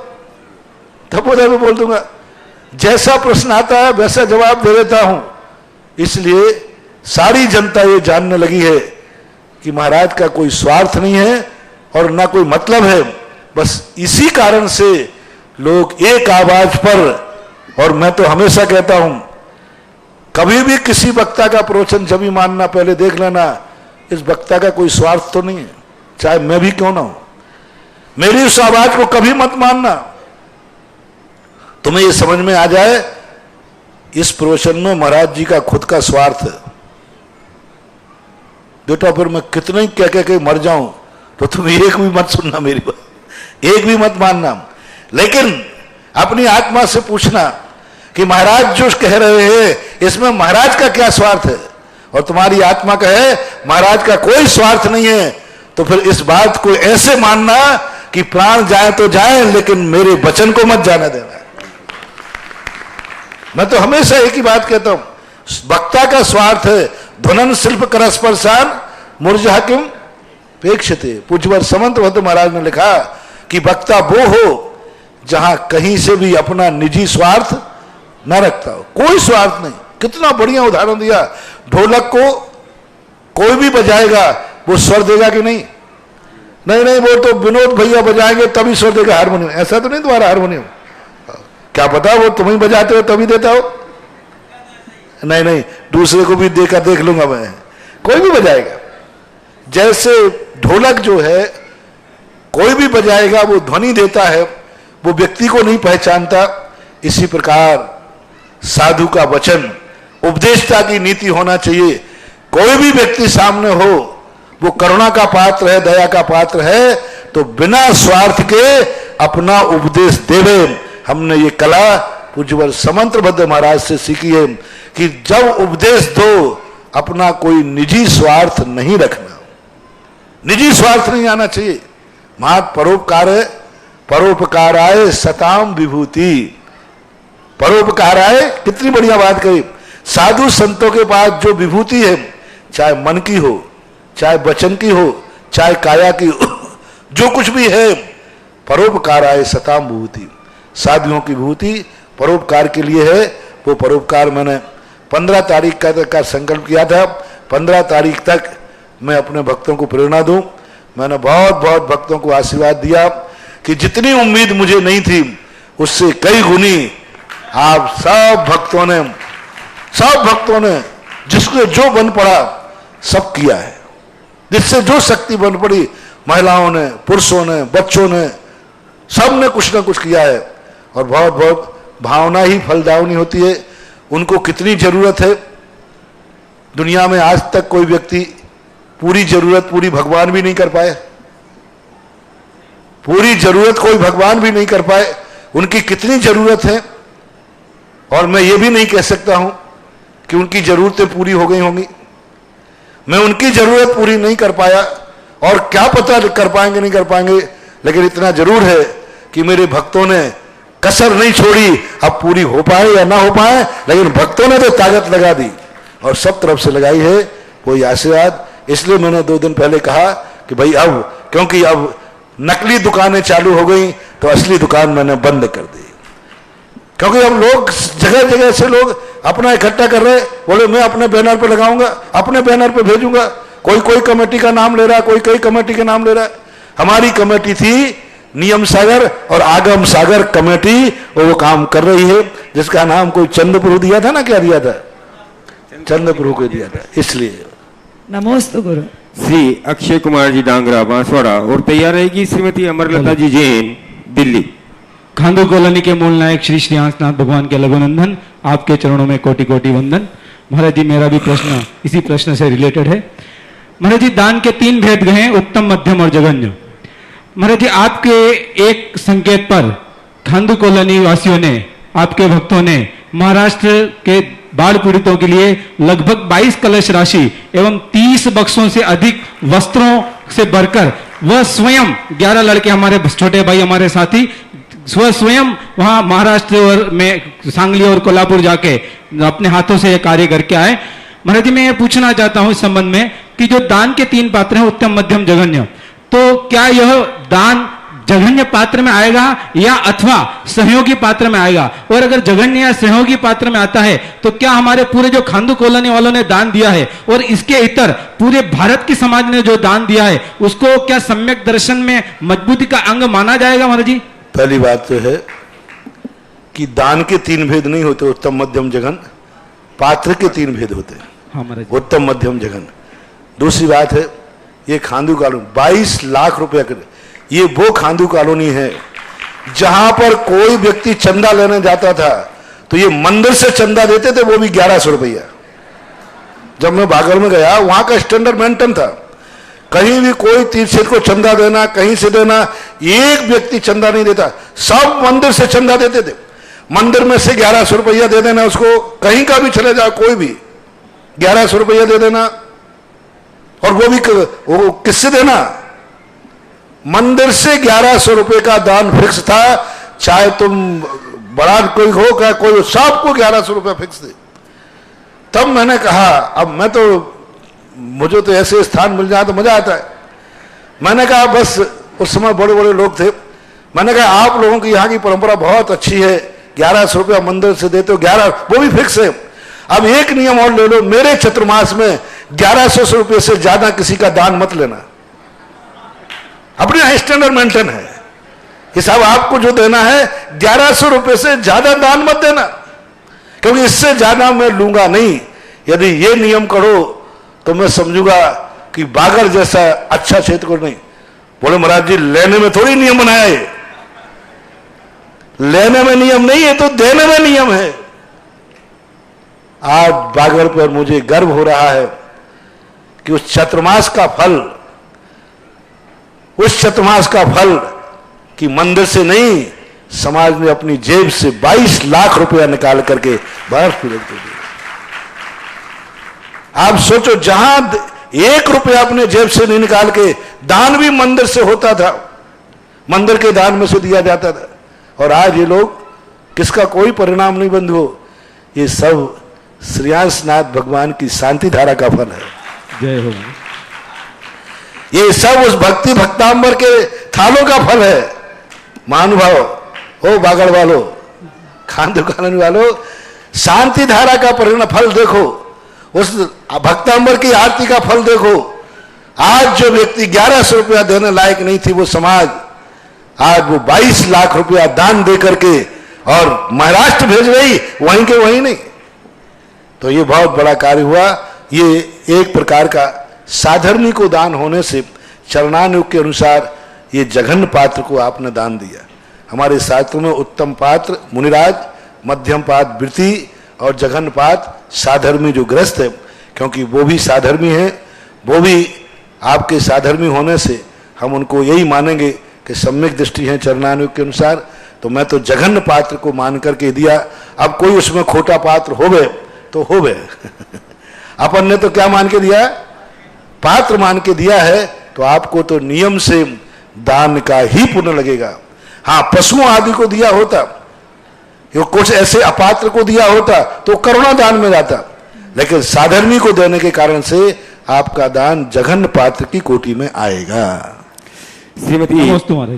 तपोदय पे बोल दूंगा। जैसा प्रश्न आता है वैसा जवाब दे देता हूं। इसलिए सारी जनता ये जानने लगी है कि महाराज का कोई स्वार्थ नहीं है और ना कोई मतलब है। बस इसी कारण से लोग एक आवाज पर, और मैं तो हमेशा कहता हूं कभी भी किसी वक्ता का प्रवचन जब भी मानना पहले देख लेना इस वक्ता का कोई स्वार्थ तो नहीं है, चाहे मैं भी क्यों ना हूं। मेरी उस आवाज को कभी मत मानना। तुम्हें ये समझ में आ जाए इस प्रवचन में महाराज जी का खुद का स्वार्थ है। बेटा फिर मैं कितना ही कह के मर जाऊं तो तुम एक भी मत सुनना मेरी बात, एक भी मत मानना, लेकिन अपनी आत्मा से पूछना कि महाराज जो कह रहे हैं इसमें महाराज का क्या स्वार्थ है। और तुम्हारी आत्मा कहे महाराज का कोई स्वार्थ नहीं है, तो फिर इस बात को ऐसे मानना कि प्राण जाए तो जाए लेकिन मेरे वचन को मत जाने देना। मैं तो हमेशा एक ही बात कहता हूं, वक्ता का स्वार्थ है ध्वनन शिल्प करस्पर्शान मूर्जा किम पेक्षते। पूज्यवर समंत भट्ट महाराज ने लिखा कि वक्ता वो हो जहां कहीं से भी अपना निजी स्वार्थ न रखता हो, कोई स्वार्थ नहीं। कितना बढ़िया उदाहरण दिया, ढोलक को कोई भी बजाएगा वो स्वर देगा कि नहीं? नहीं नहीं, वो तो विनोद भैया बजाएंगे तभी स्वर देगा हारमोनियम, ऐसा तो नहीं तुम्हारा हारमोनियम, क्या पता वो तुम ही बजाते हो तभी देता हो। नहीं नहीं, दूसरे को भी देखा देख लूंगा मैं, कोई भी बजाएगा। जैसे ढोलक जो है कोई भी बजाएगा वो ध्वनि देता है, वो व्यक्ति को नहीं पहचानता। इसी प्रकार साधु का वचन उपदेष्टा की नीति होना चाहिए। कोई भी व्यक्ति सामने हो वो करुणा का पात्र है, दया का पात्र है, तो बिना स्वार्थ के अपना उपदेश देवे। हमने ये कला पूज्यवर समंतभद्र महाराज से सीखी है कि जब उपदेश दो अपना कोई निजी स्वार्थ नहीं रखना, निजी स्वार्थ नहीं आना चाहिए। महत् परोपकार है, परोपकाराय सताम विभूति। परोपकाराय, कितनी बढ़िया बात कही। साधु संतों के पास जो विभूति है, चाहे मन की हो, चाहे वचन की हो, चाहे काया की हो, जो कुछ भी है, परोपकाराय सताम विभूति। साधुओं की विभूति परोपकार के लिए है। वो परोपकार मैंने 15 तारीख का संकल्प किया था। 15 तारीख तक मैं अपने भक्तों को प्रेरणा दूं। मैंने बहुत बहुत भक्तों को आशीर्वाद दिया कि जितनी उम्मीद मुझे नहीं थी उससे कई गुनी आप सब भक्तों ने जिसको जो बन पड़ा सब किया है। जिससे जो शक्ति बन पड़ी, महिलाओं ने, पुरुषों ने, बच्चों ने, सब ने कुछ ना कुछ किया है। और बहुत बहुत भावना ही फलदायिनी होती है। उनको कितनी जरूरत है। दुनिया में आज तक कोई व्यक्ति पूरी जरूरत पूरी भगवान भी नहीं कर पाए, पूरी जरूरत कोई भगवान भी नहीं कर पाए। उनकी कितनी जरूरत है, और मैं ये भी नहीं कह सकता हूं कि उनकी जरूरतें पूरी हो गई होंगी। मैं उनकी जरूरत पूरी नहीं कर पाया, और क्या पता कर पाएंगे नहीं कर पाएंगे, लेकिन इतना जरूर है कि मेरे भक्तों ने कसर नहीं छोड़ी। अब पूरी हो पाए या ना हो पाए, लेकिन भक्तों ने तो ताकत लगा दी और सब तरफ से लगाई है कोई आशीर्वाद। इसलिए मैंने 2 दिन पहले कहा कि भाई अब, क्योंकि अब नकली दुकानें चालू हो गई तो असली दुकान मैंने बंद कर दी। क्योंकि अब लोग जगह जगह से लोग अपना इकट्ठा कर रहे, बोले मैं अपने बैनर पे लगाऊंगा, अपने बैनर पे भेजूंगा। कोई कमेटी का नाम ले रहा है, कोई कमेटी का नाम ले रहा है। हमारी कमेटी थी नियम सागर और आगम सागर कमेटी, और वो काम कर रही है, जिसका नाम कोई चंद्रप्रभु दिया था ना, क्या दिया था? चंद्रप्रभु को दिया था। इसलिए नमोस्तु गुरु। श्री अक्षय कुमार जी डांगरा बांसवाड़ा, और तैयार रहेगी श्रीमती अमरलता जी जैन दिल्ली। खांदू कॉलोनी के मूल नायक श्री श्री हंसनाथ भगवान के लघुनंदन, आपके चरणों में कोटि कोटि वंदन। महाराज जी, मेरा भी प्रश्न इसी प्रश्न से रिलेटेड है। महाराज जी, दान के 3 भेद गए, उत्तम, मध्यम और जघन्य। महाराज जी, आपके एक संकेत पर खांदू कॉलोनी वासियों ने, आपके भक्तों ने महाराष्ट्र के बाढ़ पीड़ितों के लिए लगभग 22 कलश राशि एवं 30 बक्सों से अधिक वस्त्रों से भरकर वह स्वयं 11 लड़के, हमारे छोटे भाई, हमारे साथी स्वयं वहां महाराष्ट्र और में सांगली और कोल्हापुर जाके अपने हाथों से यह कार्य करके आए। महाराज जी, मैं ये पूछना चाहता हूं इस संबंध में कि जो दान के 3 पात्र हैं, उत्तम, मध्यम, जघन्य, तो क्या यह दान जघन्य पात्र में आएगा या अथवा सहयोगी पात्र में आएगा? और अगर जघन्य या सहयोगी पात्र में आता है तो क्या हमारे पूरे जो खांदू कॉलोनी वालों ने दान दिया है और इसके इतर पूरे भारत की समाज ने जो दान दिया है उसको क्या सम्यक दर्शन में मजबूती का अंग माना जाएगा? महाराज जी, पहली बात तो है कि दान के 3 भेद नहीं होते, उत्तम, मध्यम, जघन। पात्र के 3 भेद होते हैं, हाँ महाराज, उत्तम, मध्यम, जघन। दूसरी बात है, ये खांदू कॉलोनी 22 लाख रुपया के, ये वो खांदू कॉलोनी है जहां पर कोई व्यक्ति चंदा लेने जाता था तो ये मंदिर से चंदा देते थे, वो भी 1100 रुपया। जब मैं बागल में गया, वहां का स्टैंडर्ड मेंटेन था, कहीं भी कोई तीर्थ को चंदा देना, कहीं से देना, एक व्यक्ति चंदा नहीं देता, सब मंदिर से चंदा देते थे। मंदिर में से 1100 रुपया दे देना उसको, कहीं का भी चले जाओ, कोई भी 1100 रुपया दे देना। और वो भी वो किससे देना? मंदिर से 1100 रुपए का दान फिक्स था, चाहे तुम बड़ा कोई हो क्या कोई, सबको 1100 रुपया फिक्स थे। तब मैंने कहा, अब मैं तो, मुझे तो ऐसे स्थान मिल जाए तो मजा आता है। मैंने कहा बस, उस समय बड़े बड़े लोग थे, मैंने कहा आप लोगों की यहाँ की परंपरा बहुत अच्छी है, 1100 रुपया मंदिर से देते हो, 11 वो भी फिक्स है। अब एक नियम और ले लो, मेरे चतुर्मास में 1100 रुपये से ज्यादा किसी का दान मत लेना। अपने यहाँ स्टैंडर्ड मेंटेन है, हिसाब आपको जो देना है 1100 रुपये से ज्यादा दान मत देना, क्योंकि इससे ज्यादा मैं लूंगा नहीं। यदि ये नियम करो तो मैं समझूंगा कि बागर जैसा अच्छा क्षेत्र को नहीं। बोले महाराज जी, लेने में थोड़ी नियम बनाया है, लेने में नियम नहीं है तो देने में नियम है। आज बागर पर मुझे गर्व हो रहा है कि उस चतुर्मास का फल, उस चतुर्मास का फल कि मंदिर से नहीं, समाज ने अपनी जेब से 22 लाख रुपया निकाल करके बाहर पीड़ित को दिया। आप सोचो, जहां 1 रुपया अपने जेब से नहीं निकाल के, दान भी मंदिर से होता था, मंदिर के दान में से दिया जाता था, और आज ये लोग किसका कोई परिणाम नहीं बंद हो। ये सब श्रीयांशनाथ भगवान की शांति धारा का फल है। जय हो। ये सब उस भक्ति भक्तांबर के थालों का फल है। महानुभाव हो, बागड़ वालों, खांदू कॉलोनी वालों, शांति धारा का परिणाम फल देखो, उस भक्तांबर की आरती का फल देखो। आज जो व्यक्ति 1100 रुपया देने लायक नहीं थी, वो समाज आज वो 22 लाख रुपया दान दे करके और महाराष्ट्र भेज गई, वहीं के वहीं नहीं। तो ये बहुत बड़ा कार्य हुआ। ये एक प्रकार का साधर्मी को दान होने से चरणानुग के अनुसार ये जघन्य पात्र को आपने दान दिया। हमारे शास्त्रों में उत्तम पात्र मुनिराज, मध्यम पात्र वृत्ति और जघन्य पात्र साधर्मी जो ग्रस्त है, क्योंकि वो भी साधर्मी है, वो भी आपके साधर्मी होने से हम उनको यही मानेंगे कि सम्यक दृष्टि है चरणानुग के अनुसार। तो मैं तो जघन्य पात्र को मान करके दिया। अब कोई उसमें खोटा पात्र होवे तो होवे अपन ने तो क्या मान के दिया? पात्र मान के दिया है। तो आपको तो नियम से दान का ही पुण्य लगेगा। हाँ, पशुओं आदि को दिया होता, यो कुछ ऐसे अपात्र को दिया होता तो करुणा दान में जाता, लेकिन साधर्मी को देने के कारण से आपका दान जघन्य पात्र की कोटि में आएगा। श्रीमती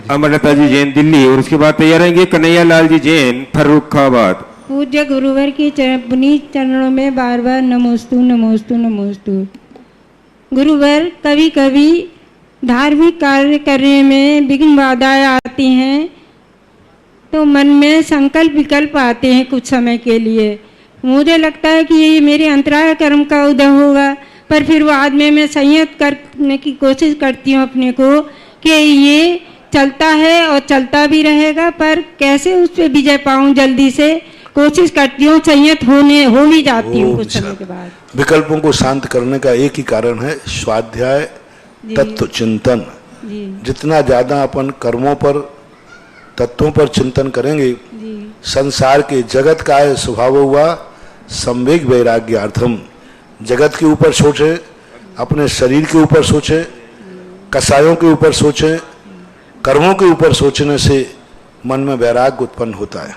अमरलता जी जैन दिल्ली, और उसके बाद तैयार रहेंगे कन्हैया लाल जी जैन फर्रुखाबाद। पूज्य गुरुवर के पुनीत चरणों में बार बार नमोस्तु नमोस्तु नमोस्तु। गुरुवर, कभी कभी धार्मिक कार्य करने में विघ्न बाधाएं आती हैं, तो मन में संकल्प विकल्प आते हैं कुछ समय के लिए। मुझे लगता है कि ये मेरे अंतराय कर्म का उदय होगा, पर फिर बाद में मैं संयत करने की कोशिश करती हूँ अपने को कि ये चलता है और चलता भी रहेगा, पर कैसे उस पर विजय पाऊं जल्दी से कोशिश करती हूँ, संयत हो भी जाती हूँ कुछ समय के बाद। विकल्पों को शांत करने का एक ही कारण है स्वाध्याय, तत्व चिंतन। जितना ज्यादा अपन कर्मों पर, तत्वों पर चिंतन करेंगे, संसार के जगत का है स्वभाव हुआ संवेग वैराग्यार्थम। जगत के ऊपर सोचे, अपने शरीर के ऊपर सोचे, कसायों के ऊपर सोचे, कर्मों के ऊपर सोचने से मन में वैराग्य उत्पन्न होता है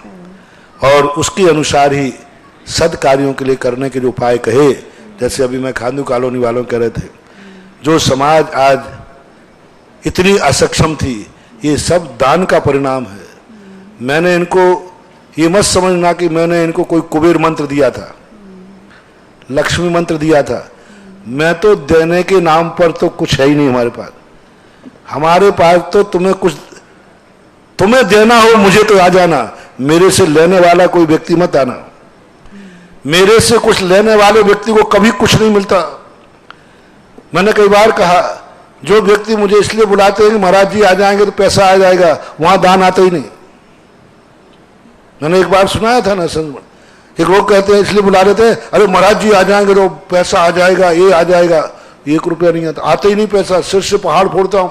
और उसके अनुसार ही सद कार्यों के लिए करने के जो उपाय कहे, जैसे अभी मैं खांडू कॉलोनी वालों कह रहे थे, जो समाज आज इतनी असक्षम थी, ये सब दान का परिणाम है। मैंने इनको ये मत समझना कि मैंने इनको कोई कुबेर मंत्र दिया था, लक्ष्मी मंत्र दिया था। मैं तो देने के नाम पर तो कुछ है ही नहीं हमारे पास। हमारे पास तो तुम्हें देना हो मुझे तो आ जाना, मेरे से लेने वाला कोई व्यक्ति मत आना। मेरे से कुछ लेने वाले व्यक्ति को कभी कुछ नहीं मिलता। मैंने कई बार कहा, जो व्यक्ति मुझे इसलिए बुलाते हैं कि महाराज जी आ जाएंगे तो पैसा आ जाएगा, वहां दान आता ही नहीं। मैंने एक बार सुनाया था ना संत, एक लोग कहते हैं इसलिए बुला लेते हैं, अरे महाराज जी आ जाएंगे तो पैसा आ जाएगा, ये आ जाएगा। 1 रुपया नहीं आता, आते ही नहीं पैसा। सिर से पहाड़ फोड़ता हूं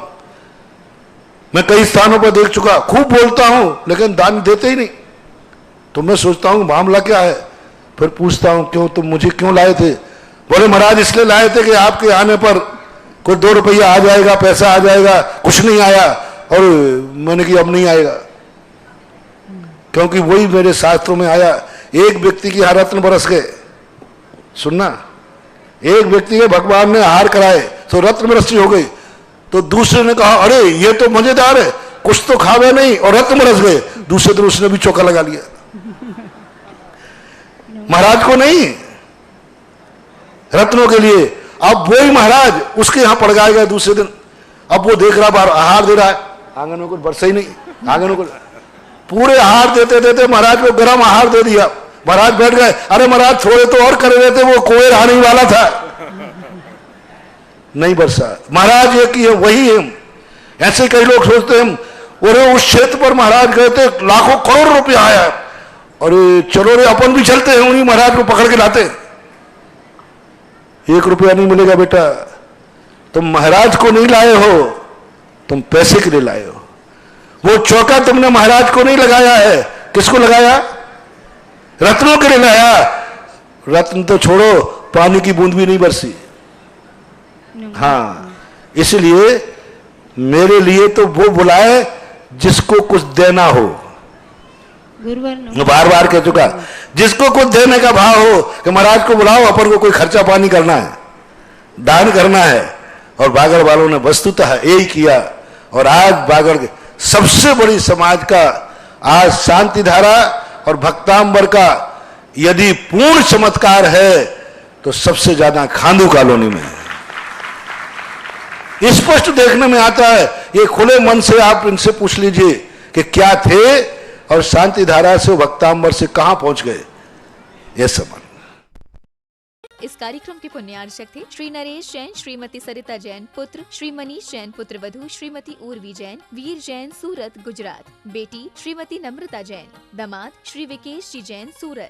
मैं, कई स्थानों पर देख चुका, खूब बोलता हूं लेकिन दान देते ही नहीं। तो मैं सोचता हूं मामला क्या है, फिर पूछता हूं क्यों, तुम मुझे क्यों लाए थे? बोले महाराज इसलिए लाए थे कि आपके आने पर कोई 2 रुपया आ जाएगा, पैसा आ जाएगा। कुछ नहीं आया और मैंने कि अब नहीं आएगा, क्योंकि वही मेरे शास्त्रों में आया। एक व्यक्ति की यहाँ रत्न बरस गए, सुनना, एक व्यक्ति के भगवान ने हार कराए तो रत्न बरसी हो गई। तो दूसरे ने कहा अरे ये तो मजेदार है, कुछ तो खावे नहीं और रत्न बरस गए। दूसरे दिन उसने भी चौका लगा लिया। महाराज को नहीं, रत्नों के लिए। अब वही महाराज उसके यहां पड़ गया दूसरे दिन। अब वो देख रहा बाहर आहार दे रहा है, आंगन में कुछ बरसा ही नहीं, आंगन में कुछ, पूरे आहार देते देते महाराज को गर्म आहार दे दिया। महाराज बैठ गए, अरे महाराज थोड़े तो और कर रहे थे, वो कोयर आने वाला था, नहीं बरसा। महाराज एक ही है, वही है। ऐसे कई लोग सोचते हैं और उस क्षेत्र पर महाराज गए थे, लाखों करोड़ रुपया आया, और चलो रे अपन भी चलते हैं, उन्हीं महाराज को पकड़ के लाते। 1 रुपया नहीं मिलेगा बेटा, तुम महाराज को नहीं लाए हो, तुम पैसे के लिए लाए हो। वो चौका तुमने महाराज को नहीं लगाया है, किसको लगाया? रत्नों के लिए लाया। रत्न तो छोड़ो, पानी की बूंद भी नहीं बरसी। हाँ, इसलिए मेरे लिए तो वो बुलाए जिसको कुछ देना हो। बार बार कह चुका, जिसको कुछ देने का भाव हो कि महाराज को बुलाओ, अपन को कोई खर्चा पानी करना है, दान करना है। और बागड़ वालों ने वस्तुतः यही किया। और आज बागड़ के सबसे बड़ी समाज का आज शांति धारा और भक्तांबर का यदि पूर्ण चमत्कार है तो सबसे ज्यादा खांडू कॉलोनी में है। स्पष्ट देखने में आता है। ये खुले मन से आप इनसे पूछ लीजिए कि क्या थे और शांति धारा से भक्तांबर से कहां पहुंच गए, ये समझ। इस कार्यक्रम के पुण्यार्चक थे श्री नरेश जैन, श्रीमती सरिता जैन पुत्र, श्री मनीष जैन पुत्र वधू, श्रीमती उर्वी जैन, वीर जैन सूरत गुजरात, बेटी श्रीमती नम्रता जैन, दामाद श्री विकेश जी जैन सूरत।